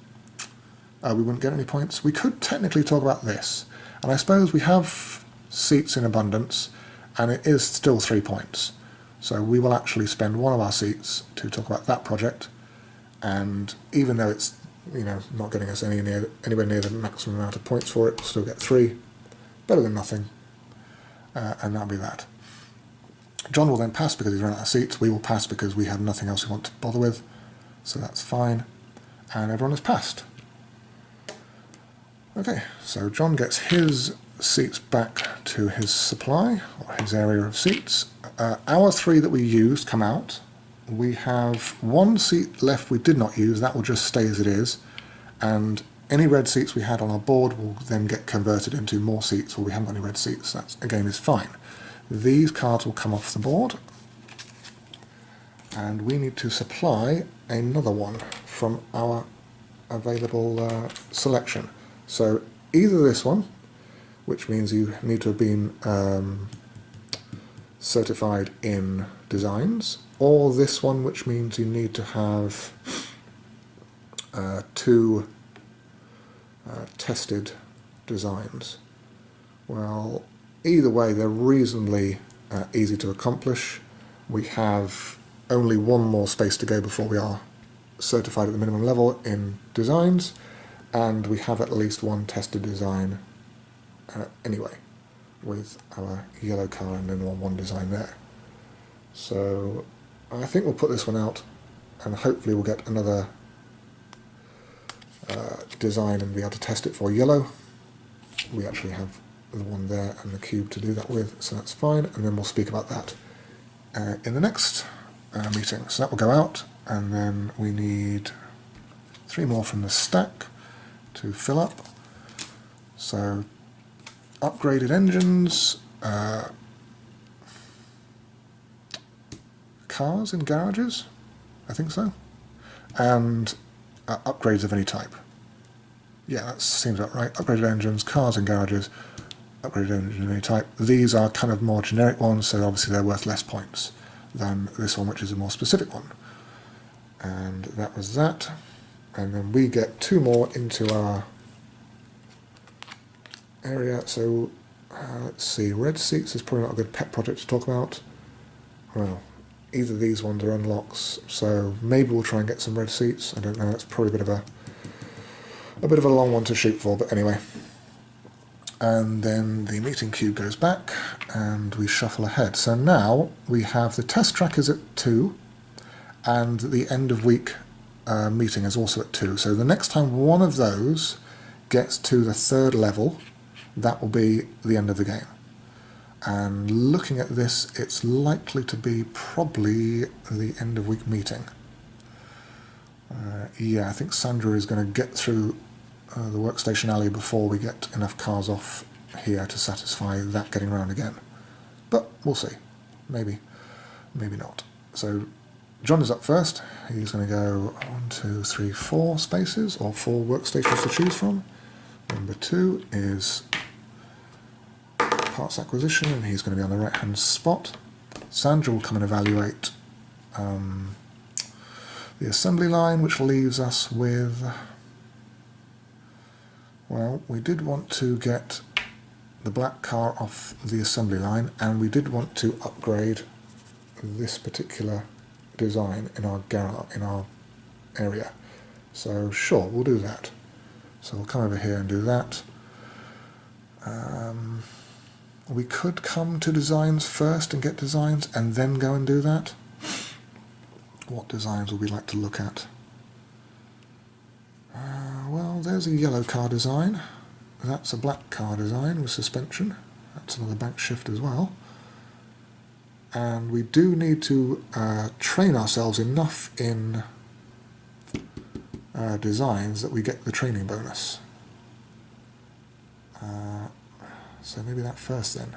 We wouldn't get any points. We could technically talk about this, and I suppose we have seats in abundance, and it is still 3 points. So we will actually spend one of our seats to talk about that project, and even though it's, you know, not getting us anywhere near the maximum amount of points for it, we'll still get 3. Better than nothing, and that'll be that. John will then pass because he's run out of seats. We will pass because we have nothing else we want to bother with, so that's fine, and everyone has passed. Okay, so John gets his seats back to his supply, or his area of seats. Our 3 that we used come out. We have 1 seat left we did not use. That will just stay as it is, and any red seats we had on our board will then get converted into more seats, or we haven't got any red seats. That, again, is fine. These cards will come off the board, and we need to supply another one from our available selection. So either this one, which means you need to have been certified in designs, or this one, which means you need to have 2 tested designs. Well, either way, they're reasonably easy to accomplish. We have only 1 more space to go before we are certified at the minimum level in designs, and we have at least 1 tested design anyway, with our yellow car and then 1 design there. So I think we'll put this one out, and hopefully we'll get another design and be able to test it for yellow. We actually have the one there and the cube to do that with, so that's fine, and then we'll speak about that in the next meeting. So that will go out, and then we need 3 more from the stack to fill up. So upgraded engines, cars in garages, I think so, and upgrades of any type. Yeah, that seems about right. Upgraded engines, cars in garages, upgraded engine of any type. These are kind of more generic ones, so obviously they're worth less points than this one, which is a more specific one. And that was that. And then we get 2 more into our area. So let's see, red seats is probably not a good pet project to talk about. Well, either of these ones are unlocks, so maybe we'll try and get some red seats. I don't know, it's probably a bit of a long one to shoot for, but anyway. And then the meeting cube goes back, and we shuffle ahead. So now we have the test track is at 2, and the end of week meeting is also at 2. So the next time one of those gets to the 3rd level, that will be the end of the game. And looking at this, it's likely to be probably the end of week meeting. Yeah, I think Sandra is going to get through the workstation alley before we get enough cars off here to satisfy that getting around again. But we'll see. Maybe, maybe not. So John is up first. He's going to go 1, 2, 3, 4 spaces, or 4 workstations to choose from. Number 2 is parts acquisition, and he's going to be on the right hand spot. Sandra will come and evaluate the assembly line, which leaves us with, well, we did want to get the black car off the assembly line, and we did want to upgrade this particular design in our garage, in our area. So sure, we'll do that. So we'll come over here and do that. We could come to designs first and get designs and then go and do that. What designs would we like to look at? Well, there's a yellow car design. That's a black car design with suspension. That's another bank shift as well. And we do need to train ourselves enough in designs that we get the training bonus. So maybe that first then.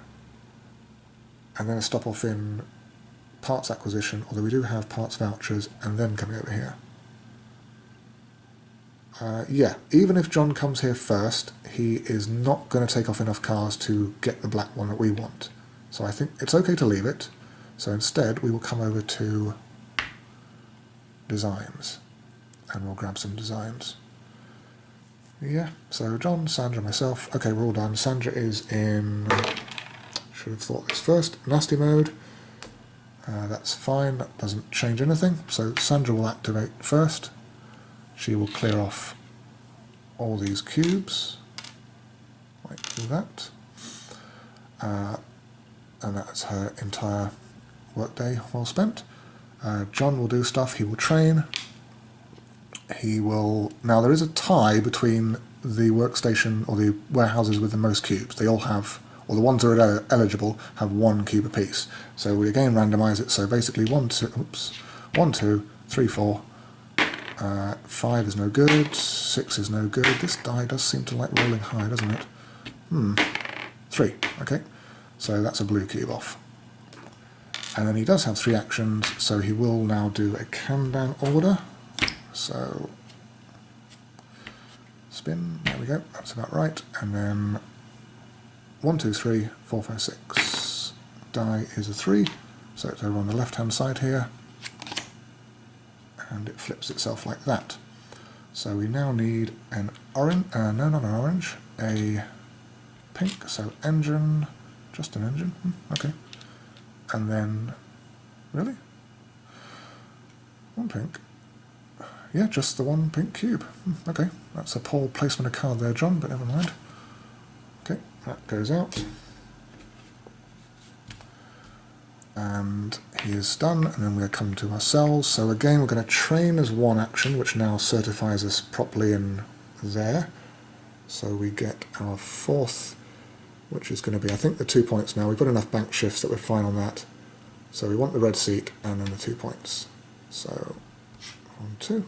And then a stop off in parts acquisition, although we do have parts vouchers, and then coming over here. Yeah, even if John comes here first, he is not going to take off enough cars to get the black one that we want. So I think it's okay to leave it. So instead we will come over to designs, and we'll grab some designs. Yeah, so John, Sandra, myself. Okay, we're all done. Sandra is in, should have thought this first, nasty mode. That's fine, that doesn't change anything. So Sandra will activate first. She will clear off all these cubes, like that. And that's her entire workday well spent. John will do stuff, he will train. He will, now there is a tie between the workstation or the warehouses with the most cubes. They all have, or the ones that are eligible have 1 cube apiece. So we again randomise it, so basically 1, 2, 3, 4, 5 is no good, 6 is no good. This die does seem to like rolling high, doesn't it? 3, okay. So that's a blue cube off. And then he does have 3 actions, so he will now do a Kanban order. So spin, there we go, that's about right. And then 1, 2, 3, 4, 5, 6. Die is a 3, so it's over on the left hand side here. And it flips itself like that. So we now need an orange, no, not an orange, a pink, so engine, just an engine, okay. And then, really? 1 pink? Yeah, just the 1 pink cube. Okay, that's a poor placement of card there, John, but never mind. Okay, that goes out. And he is done, and then we're come to our cells. So again, we're going to train as 1 action, which now certifies us properly in there. So we get our 4th, which is going to be, I think, the 2 points now. We've got enough bank shifts that we're fine on that. So we want the red seat and then the 2 points. So 1, 2,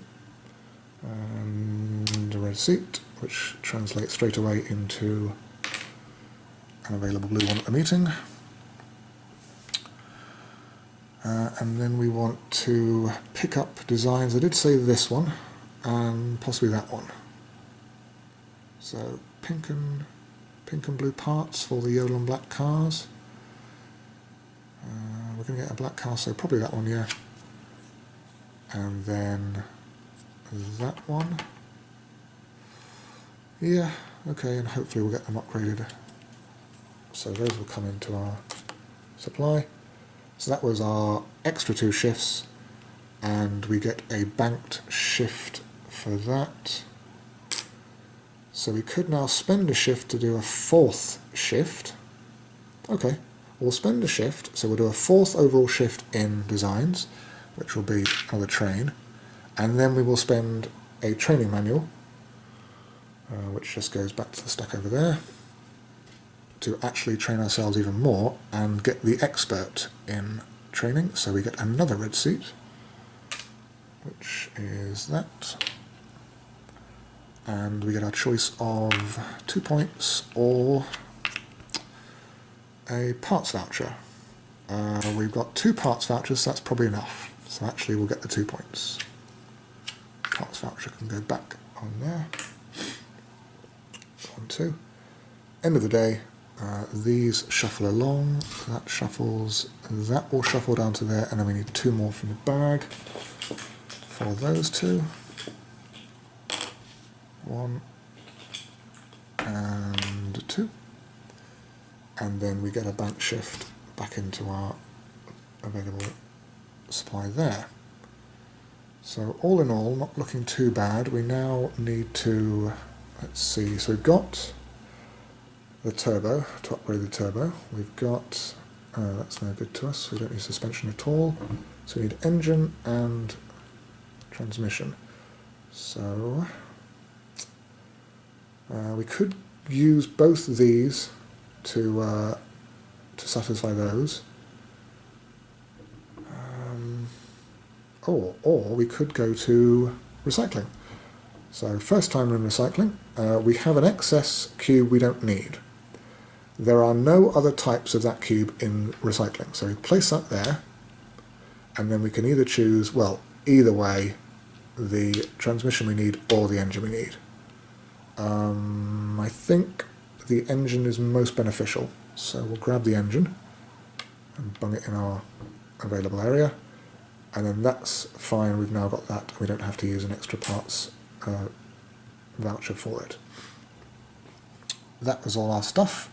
and a red seat, which translates straight away into an available blue one at the meeting. And then we want to pick up designs. I did say this one, and possibly that one. So pink and blue parts for the yellow and black cars. We're going to get a black car, so probably that one, yeah. And then that one. Yeah, okay, and hopefully we'll get them upgraded. So those will come into our supply. So that was our extra 2 shifts, and we get a banked shift for that. So we could now spend a shift to do a 4th shift. Okay, we'll spend a shift, so we'll do a 4th overall shift in designs, which will be another train, and then we will spend a training manual, which just goes back to the stack over there, to actually train ourselves even more and get the expert in training. So we get another red seat, which is that, and we get our choice of 2 points or a parts voucher. We've got 2 parts vouchers, so that's probably enough. So actually we'll get the 2 points. Parts voucher can go back on there. 1, 2. End of the day, These shuffle along, that shuffles, that will shuffle down to there, and then we need 2 more from the bag for those 2. 1 and 2. And then we get a bank shift back into our available supply there. So all in all, not looking too bad. We now need to, let's see, so we've got the turbo, to upgrade the turbo. We've got, that's no good to us, we don't need suspension at all. So we need engine and transmission. So we could use both of these to satisfy those. Or we could go to recycling. So first time in recycling, we have an excess cube we don't need. There are no other types of that cube in recycling. So we place that there, and then we can either choose, well, either way, the transmission we need or the engine we need. I think the engine is most beneficial. So we'll grab the engine and bung it in our available area. And then that's fine, we've now got that, we don't have to use an extra parts voucher for it. That was all our stuff.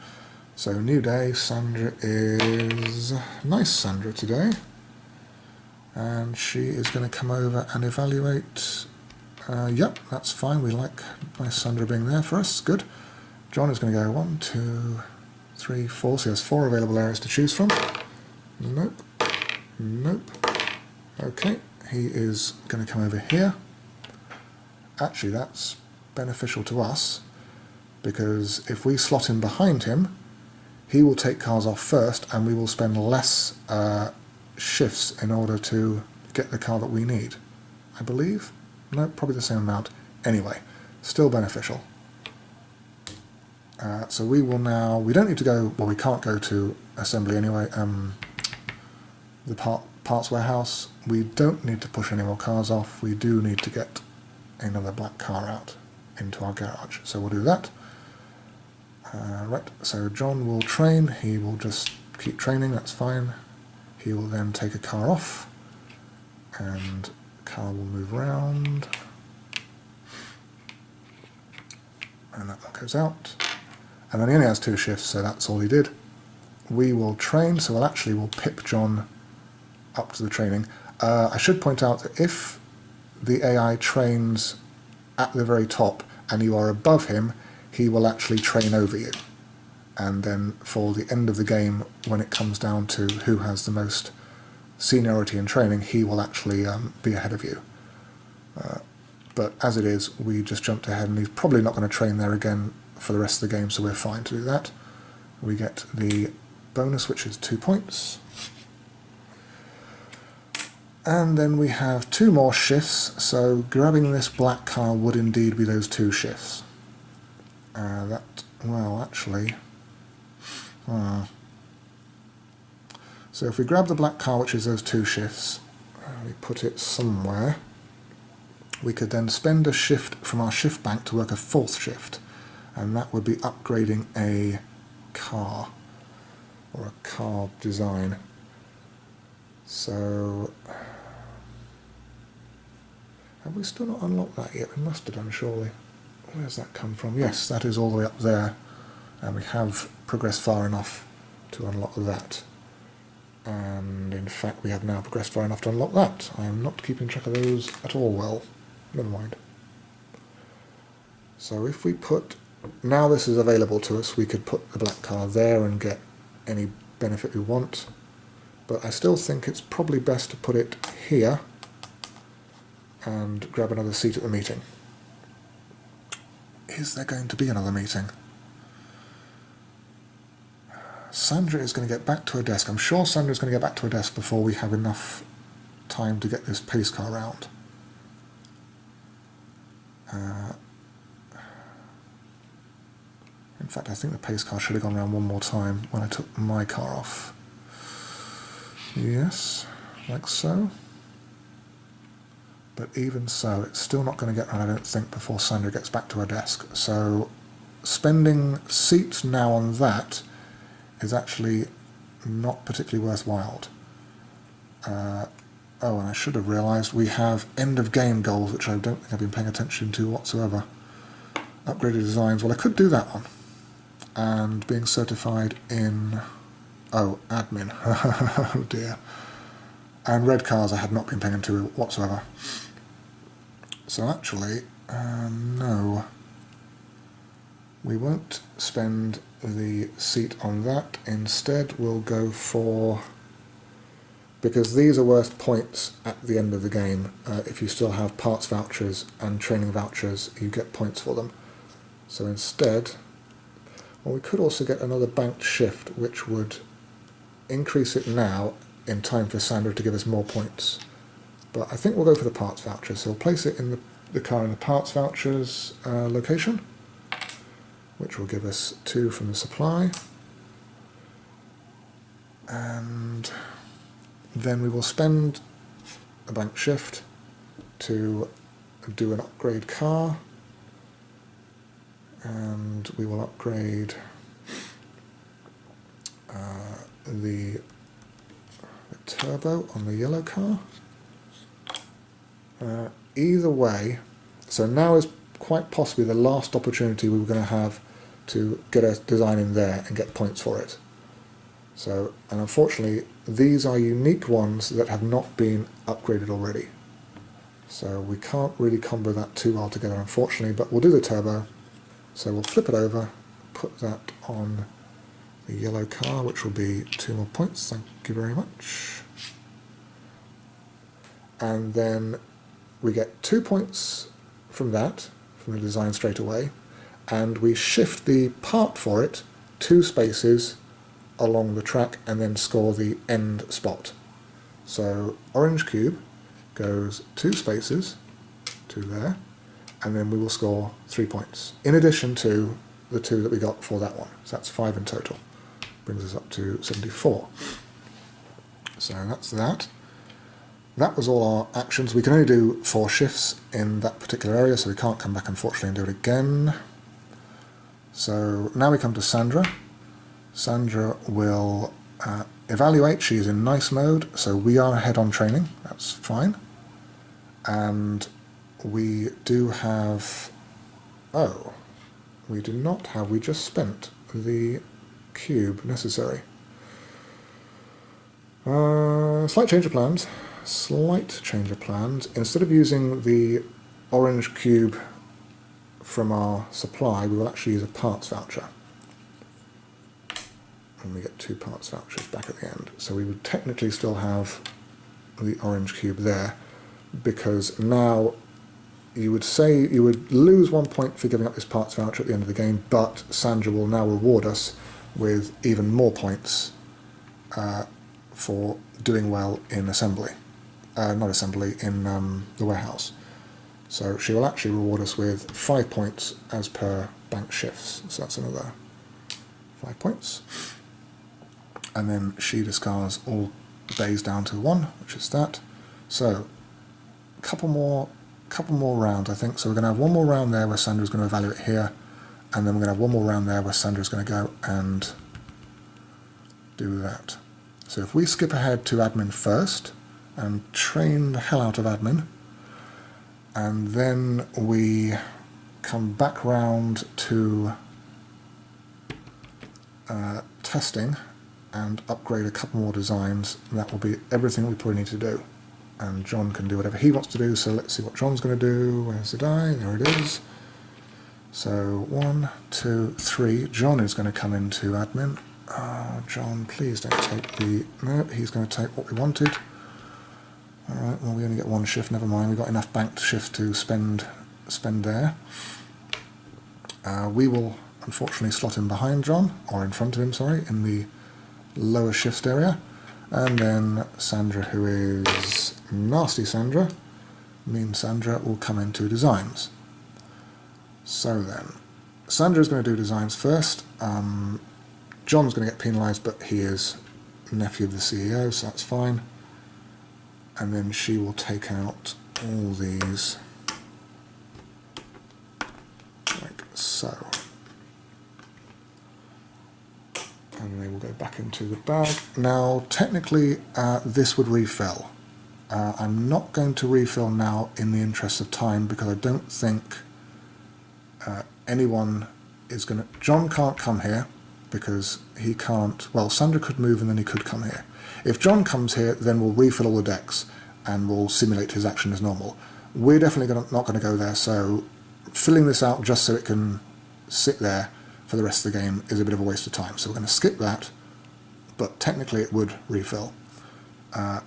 So new day, Sandra is nice Sandra today. And she is going to come over and evaluate. Yep, that's fine, we like nice Sandra being there for us, good. John is going to go 1, 2, 3, 4, so he has 4 available areas to choose from. Nope, nope. Okay, he is going to come over here. Actually, that's beneficial to us, because if we slot him behind him, he will take cars off first, and we will spend less shifts in order to get the car that we need. I believe? No, probably the same amount. Anyway, still beneficial. So we will now, we don't need to go, well, we can't go to assembly anyway, the parts warehouse. We don't need to push any more cars off. We do need to get another black car out into our garage, so we'll do that. Right, so John will train, he will just keep training, that's fine. He will then take a car off, and the car will move around, and that one goes out. And then he only has 2 shifts, so that's all he did. We will train, so we'll pip John up to the training. I should point out that if the AI trains at the very top and you are above him, he will actually train over you. And then for the end of the game, when it comes down to who has the most seniority in training, he will actually be ahead of you. But as it is, we just jumped ahead, and he's probably not going to train there again for the rest of the game, so we're fine to do that. We get the bonus, which is 2 points. And then we have 2 more shifts, so grabbing this black car would indeed be those 2 shifts. So if we grab the black car, which is those 2 shifts, we put it somewhere, we could then spend a shift from our shift bank to work a 4th shift, and that would be upgrading a car, or a car design. So, have we still not unlocked that yet? We must have done, surely. Where's that come from? Yes, that is all the way up there, and we have progressed far enough to unlock that. And in fact, we have now progressed far enough to unlock that. I am not keeping track of those at all well. Never mind. So if we put, now this is available to us, we could put the black car there and get any benefit we want. But I still think it's probably best to put it here and grab another seat at the meeting. Is there going to be another meeting? Sandra is going to get back to her desk. I'm sure Sandra is going to get back to her desk before we have enough time to get this pace car round. In fact, I think the pace car should have gone around one more time when I took my car off. Yes, like so. But even so, it's still not going to get round, I don't think, before Sandra gets back to her desk. So, spending seats now on that is actually not particularly worthwhile. Oh, and I should have realised we have end of game goals, which I don't think I've been paying attention to whatsoever. Upgraded designs. Well, I could do that one. And being certified in... Oh, admin. Oh dear. And red cars I had not been paying into whatsoever. So actually, no. We won't spend the seat on that. Instead, we'll go for... Because these are worth points at the end of the game. If you still have parts vouchers and training vouchers, you get points for them. So instead, well, we could also get another banked shift, which would increase it now in time for Sandra to give us more points. But I think we'll go for the parts vouchers. So we'll place it in the car in the parts vouchers location, which will give us 2 from the supply. And then we will spend a bank shift to do an upgrade car, and we will upgrade the turbo on the yellow car. Either way, so now is quite possibly the last opportunity we were going to have to get a design in there and get points for it. So, and unfortunately, these are unique ones that have not been upgraded already. So we can't really combo that too well together, unfortunately, but we'll do the turbo. So we'll flip it over, put that on the yellow car, which will be 2 more points, thank you very much. And then we get 2 points from that, from the design straight away, and we shift the part for it 2 spaces along the track and then score the end spot. So orange cube goes 2 spaces to there, and then we will score 3 points, in addition to the 2 that we got for that one. So that's 5 in total. Brings us up to 74. So that's that. That was all our actions. We can only do 4 shifts in that particular area, so we can't come back, unfortunately, and do it again. So now we come to Sandra. Sandra will evaluate. She's in nice mode, so we are ahead on training. That's fine. And we do have... Oh, we do not have... We just spent the cube necessary. Slight change of plans. Slight change of plans. Instead of using the orange cube from our supply, we will actually use a parts voucher. And we get 2 parts vouchers back at the end. So we would technically still have the orange cube there, because now you would say you would lose 1 point for giving up this parts voucher at the end of the game, but Sandra will now reward us with even more points for doing well in assembly. Not assembly, in the warehouse. So she will actually reward us with 5 points as per bank shifts. So that's another 5 points. And then she discards all bays down to 1, which is that. So a couple more rounds, I think. So we're going to have 1 more round there where Sandra's going to evaluate here, and then we're going to have 1 more round there where Sandra's going to go and do that. So if we skip ahead to admin first and train the hell out of admin, and then we come back round to testing and upgrade a couple more designs, that will be everything we probably need to do. And John can do whatever he wants to do, so let's see what John's going to do. Where's the die? There it is. So 1, 2, 3. John is going to come into admin. John, please don't take the... No, he's going to take what we wanted. Alright, well we only get 1 shift, never mind. We've got enough banked shift to spend there. We will unfortunately slot him behind John, or in front of him, sorry, in the lower shift area. And then Sandra, who is nasty Sandra, mean Sandra, will come into designs. So then, Sandra's going to do designs first. John's going to get penalised, but he is nephew of the CEO, so that's fine. And then she will take out all these, like so. and they will go back into the bag. Now, technically, this would refill. I'm not going to refill now in the interest of time because I don't think anyone is going to... John can't come here because he can't... Well, Sandra could move and then he could come here. If John comes here, then we'll refill all the decks and we'll simulate his action as normal. We're definitely not going to go there, so filling this out just so it can sit there for the rest of the game is a bit of a waste of time. So we're going to skip that, but technically it would refill. Now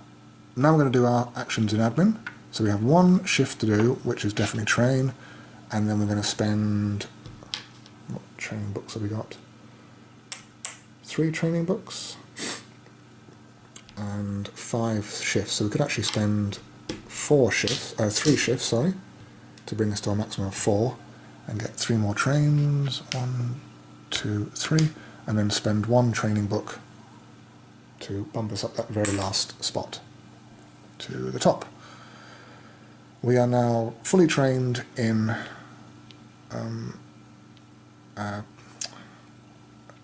we're going to do our actions in admin. So we have one shift to do, which is definitely train, and then we're going to spend... What training books have we got? 3 training books and 5 shifts. So we could actually spend 3 shifts, to bring us to our maximum of 4, and get 3 more trains. 1, 2, 3, and then spend 1 training book to bump us up that very last spot to the top. We are now fully trained in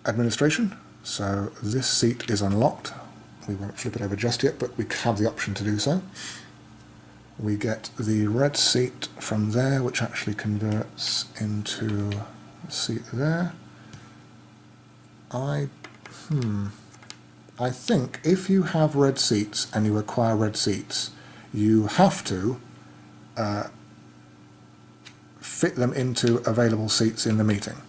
administration, so this seat is unlocked. We won't flip it over just yet, but we have the option to do so. We get the red seat from there, which actually converts into a seat there. I think if you have red seats and you acquire red seats, you have to fit them into available seats in the meeting.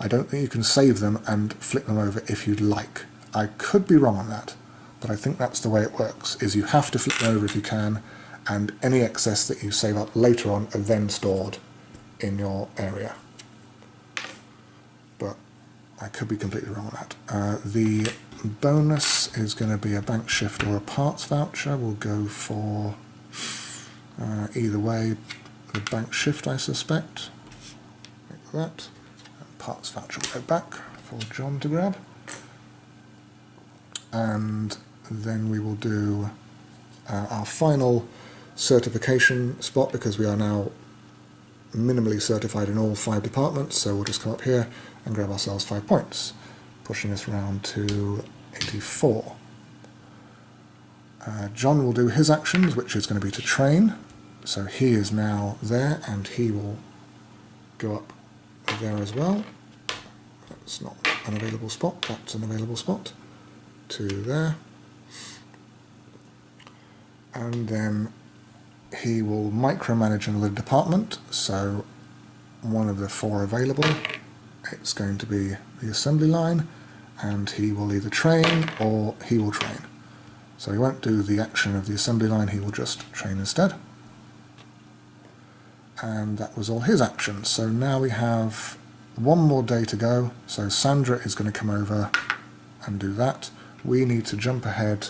I don't think you can save them and flip them over if you'd like. I could be wrong on that, but I think that's the way it works, is you have to flip them over if you can, and any excess that you save up later on are then stored in your area. But I could be completely wrong on that. The bonus is going to be a bank shift or a parts voucher. We'll go for either way, the bank shift, I suspect. Like that. And parts voucher will go back for John to grab. And then we will do our final certification spot, because we are now minimally certified in all 5 departments, so we'll just come up here and grab ourselves 5 points, pushing us round to 84. John will do his actions, which is going to be to train, so he is now there and he will go up there as well. That's not an available spot, that's an available spot, to there. And then he will micromanage another department, so one of the 4 available, it's going to be the assembly line, and he will either train or he will train. So he won't do the action of the assembly line, he will just train instead. And that was all his actions. So now we have 1 more day to go, so Sandra is going to come over and do that. We need to jump ahead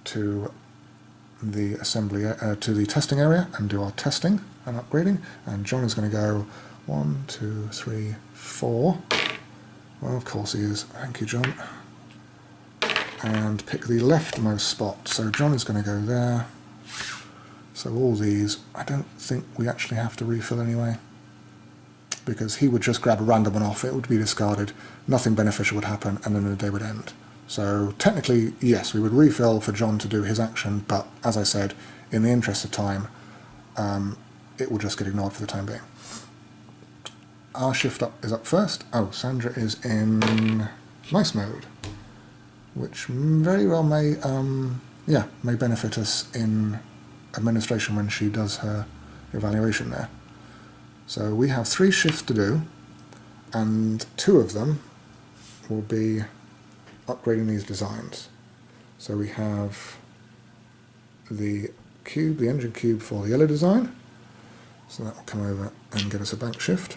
to the assembly to the testing area and do our testing and upgrading, and John is going to go 1, 2, 3, 4. Well, of course he is. Thank you, John. And pick the leftmost spot. So John is going to go there. So all these, I don't think we actually have to refill anyway, because he would just grab a random one off, it would be discarded, nothing beneficial would happen, and then the day would end. So technically, yes, we would refill for John to do his action, but as I said, in the interest of time, it will just get ignored for the time being. Our shift up is up first. Oh, Sandra is in nice mode, which very well may benefit us in administration when she does her evaluation there. So we have 3 shifts to do, and 2 of them will be upgrading these designs. So we have the cube, the engine cube for the yellow design, so that will come over and get us a bank shift.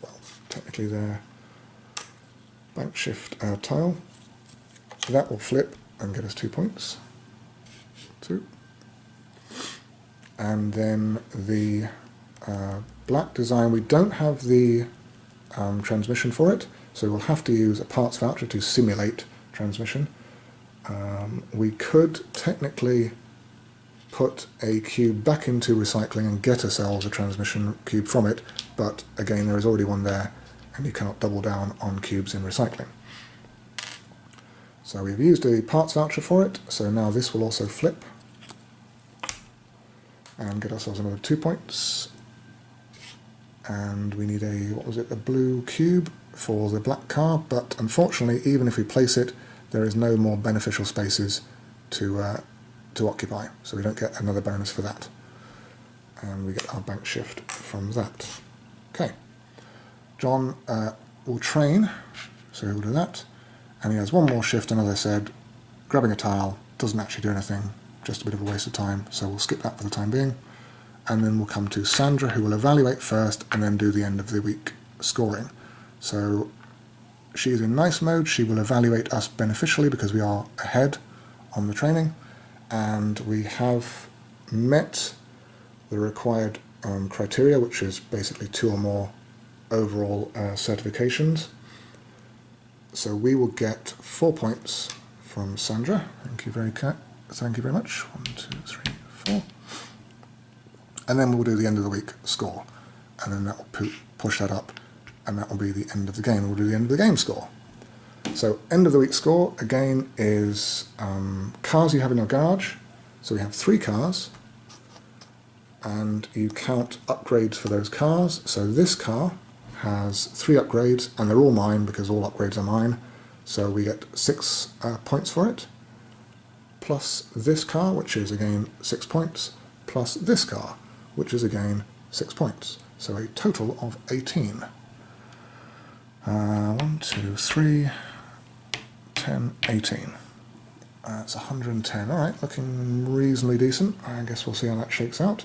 Well, technically their bank shift tile. So that will flip and get us 2 points. 2. And then the black design, we don't have the transmission for it, so we'll have to use a parts voucher to simulate transmission. We could technically put a cube back into recycling and get ourselves a transmission cube from it, but again there is already one there and you cannot double down on cubes in recycling. So we've used a parts voucher for it, so now this will also flip and get ourselves another 2 points. And we need a, what was it, a blue cube for the black car, but unfortunately, even if we place it, there is no more beneficial spaces to occupy, so we don't get another bonus for that. And we get our bank shift from that. Okay, John will train, so he'll do that, and he has one more shift, and as I said, grabbing a tile doesn't actually do anything, just a bit of a waste of time, so we'll skip that for the time being. And then we'll come to Sandra, who will evaluate first and then do the end of the week scoring. So she's in nice mode, she will evaluate us beneficially because we are ahead on the training, and we have met the required criteria, which is basically 2 or more overall certifications. So we will get 4 points from Sandra. Thank you very much. 1, 2, 3, 4. And then we'll do the end of the week score, and then that will push that up, and that will be the end of the game. We'll do the end of the game score. So end of the week score, again, is cars you have in your garage. So we have 3 cars, and you count upgrades for those cars. So this car has 3 upgrades, and they're all mine because all upgrades are mine. So we get 6 points for it, plus this car, which is again 6 points, plus this car, which is again 6 points. So a total of 18. 1, 2, 3, 10, 18. That's 110. Alright, looking reasonably decent. I guess we'll see how that shakes out.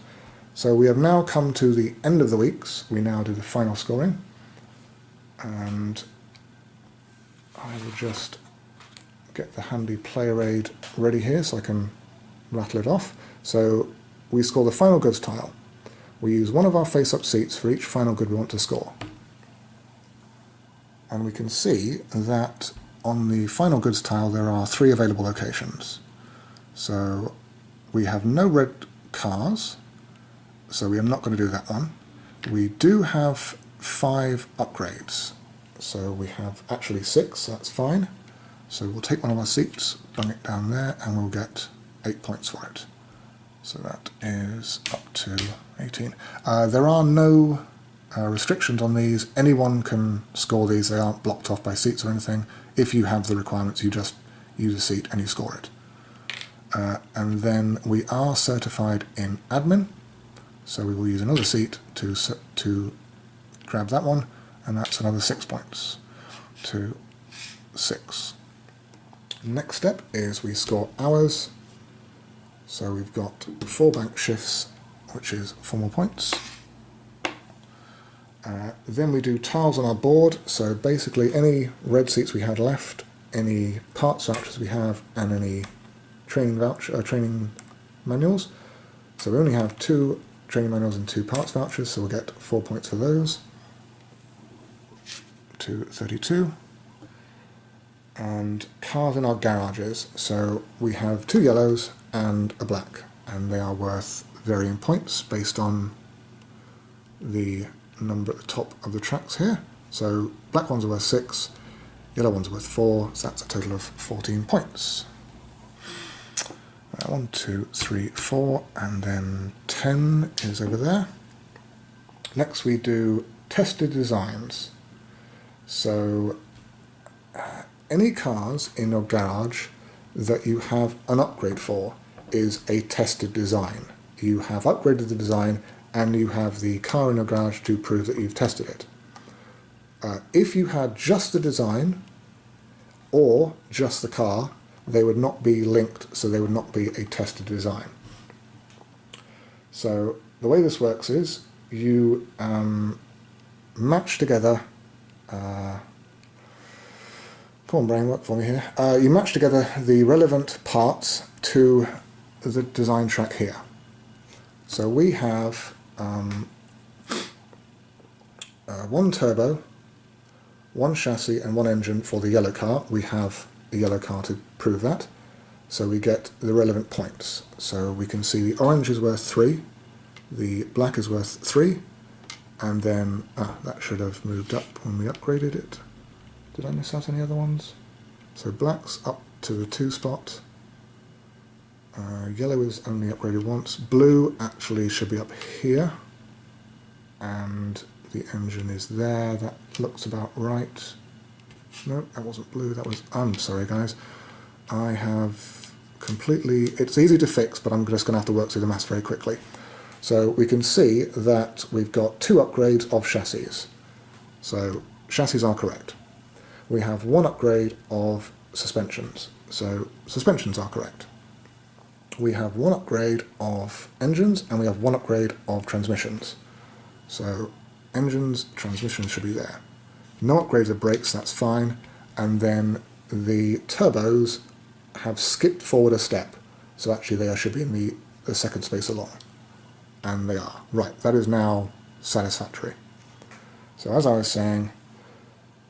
So we have now come to the end of the weeks. We now do the final scoring. And I will just get the handy player aid ready here so I can rattle it off. So we score the final goods tile. We use one of our face-up seats for each final good we want to score. And we can see that on the final goods tile there are 3 available locations. So we have no red cars, so we are not going to do that one. We do have 5 upgrades, so we have actually 6, so that's fine. So we'll take one of our seats, bung it down there, and we'll get 8 points for it. So that is up to 18. There are no restrictions on these. Anyone can score these. They aren't blocked off by seats or anything. If you have the requirements, you just use a seat and you score it. And then we are certified in admin, so we will use another seat to grab that one, and that's another 6 points to 6. Next step is we score hours. So we've got 4 bank shifts, which is 4 more points. Then we do tiles on our board, so basically any red seats we had left, any parts vouchers we have, and any training manuals. So we only have 2 training manuals and 2 parts vouchers, so we'll get 4 points for those. To 32. And cars in our garages, so we have 2 yellows and a black, and they are worth varying points based on the number at the top of the tracks here. So black ones are worth 6, yellow ones are worth 4, so that's a total of 14 points. 1, 2, 3, 4, and then 10 is over there. Next we do tested designs. So any cars in your garage that you have an upgrade for is a tested design. You have upgraded the design and you have the car in your garage to prove that you've tested it. If you had just the design or just the car, they would not be linked, so they would not be a tested design. So the way this works is you match together, come on brain, work for me here. You match together the relevant parts to the design track here. So we have 1 turbo, 1 chassis and 1 engine for the yellow car. We have a yellow car to prove that, so we get the relevant points. So we can see the orange is worth 3, the black is worth 3, and then that should have moved up when we upgraded it. Did I miss out any other ones? So black's up to the 2 spot. Yellow is only upgraded once. Blue actually should be up here, and the engine is there. That looks about right. No, that wasn't blue, that was... I'm sorry guys. I have completely... It's easy to fix, but I'm just going to have to work through the maths very quickly. So we can see that we've got 2 upgrades of chassis. So chassis are correct. We have 1 upgrade of suspensions. So suspensions are correct. We have 1 upgrade of engines, and we have 1 upgrade of transmissions. So engines, transmissions should be there. No upgrades of brakes, that's fine. And then the turbos have skipped forward a step. So actually they should be in the second space along. And they are. Right, that is now satisfactory. So as I was saying,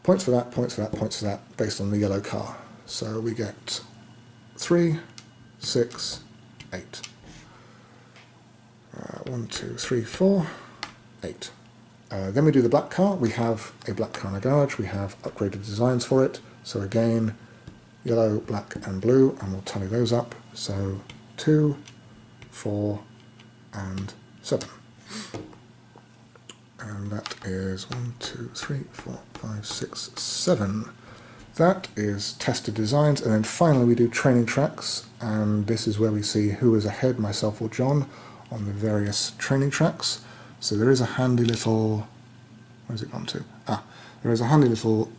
points for that, points for that, points for that, based on the yellow car. So we get 3, 6, 8. 1, 2, 3, 4, 8. Then we do the black car. We have a black car in the garage. We have upgraded designs for it. So again, yellow, black and blue, and we'll tally those up. So 2, 4 and 7. And that is 1, 2, 3, 4, 5, 6, 7. That is tested designs, and then finally we do training tracks, and this is where we see who is ahead, myself or John, on the various training tracks. So there is a handy little... Where's it gone to? There is a handy little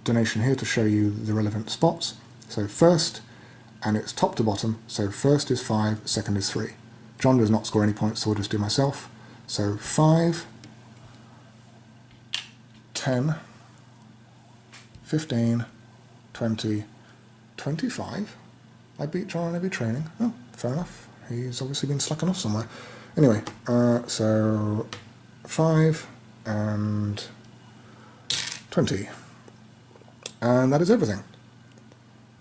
donation here to show you the relevant spots. So first, and it's top to bottom, so first is 5, second is 3. John does not score any points, so we'll just do myself. So 5, 10, 15, 20, 25. I beat John in every training. Oh, fair enough. He's obviously been slacking off somewhere. Anyway, so 5 and 20. And that is everything.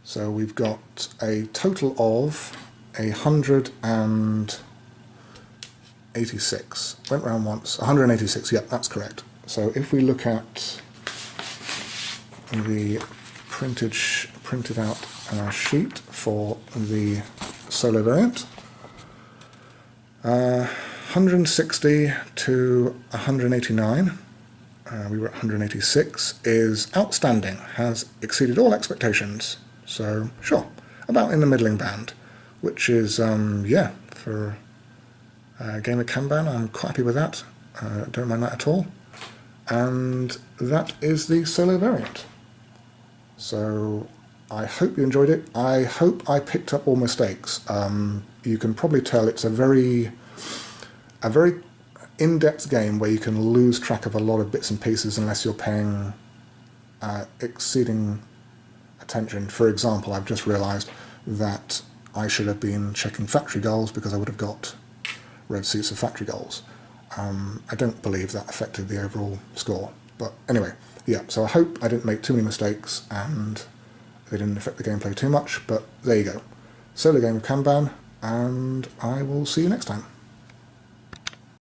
So we've got a total of 186. Went round once. 186, yep, that's correct. So if we look at the printed out sheet for the solo variant, 160 to 189, we were at 186, is outstanding, has exceeded all expectations. So sure, about in the middling band, which is, yeah, for a game of Kanban, I'm quite happy with that. Don't mind that at all. And that is the solo variant. So I hope you enjoyed it. I hope I picked up all mistakes. You can probably tell it's a very in-depth game where you can lose track of a lot of bits and pieces unless you're paying exceeding attention. For example, I've just realised that I should have been checking factory goals because I would have got red suits of factory goals. I don't believe that affected the overall score. But anyway, yeah, so I hope I didn't make too many mistakes and they didn't affect the gameplay too much, but there you go. Solo game of Kanban, and I will see you next time.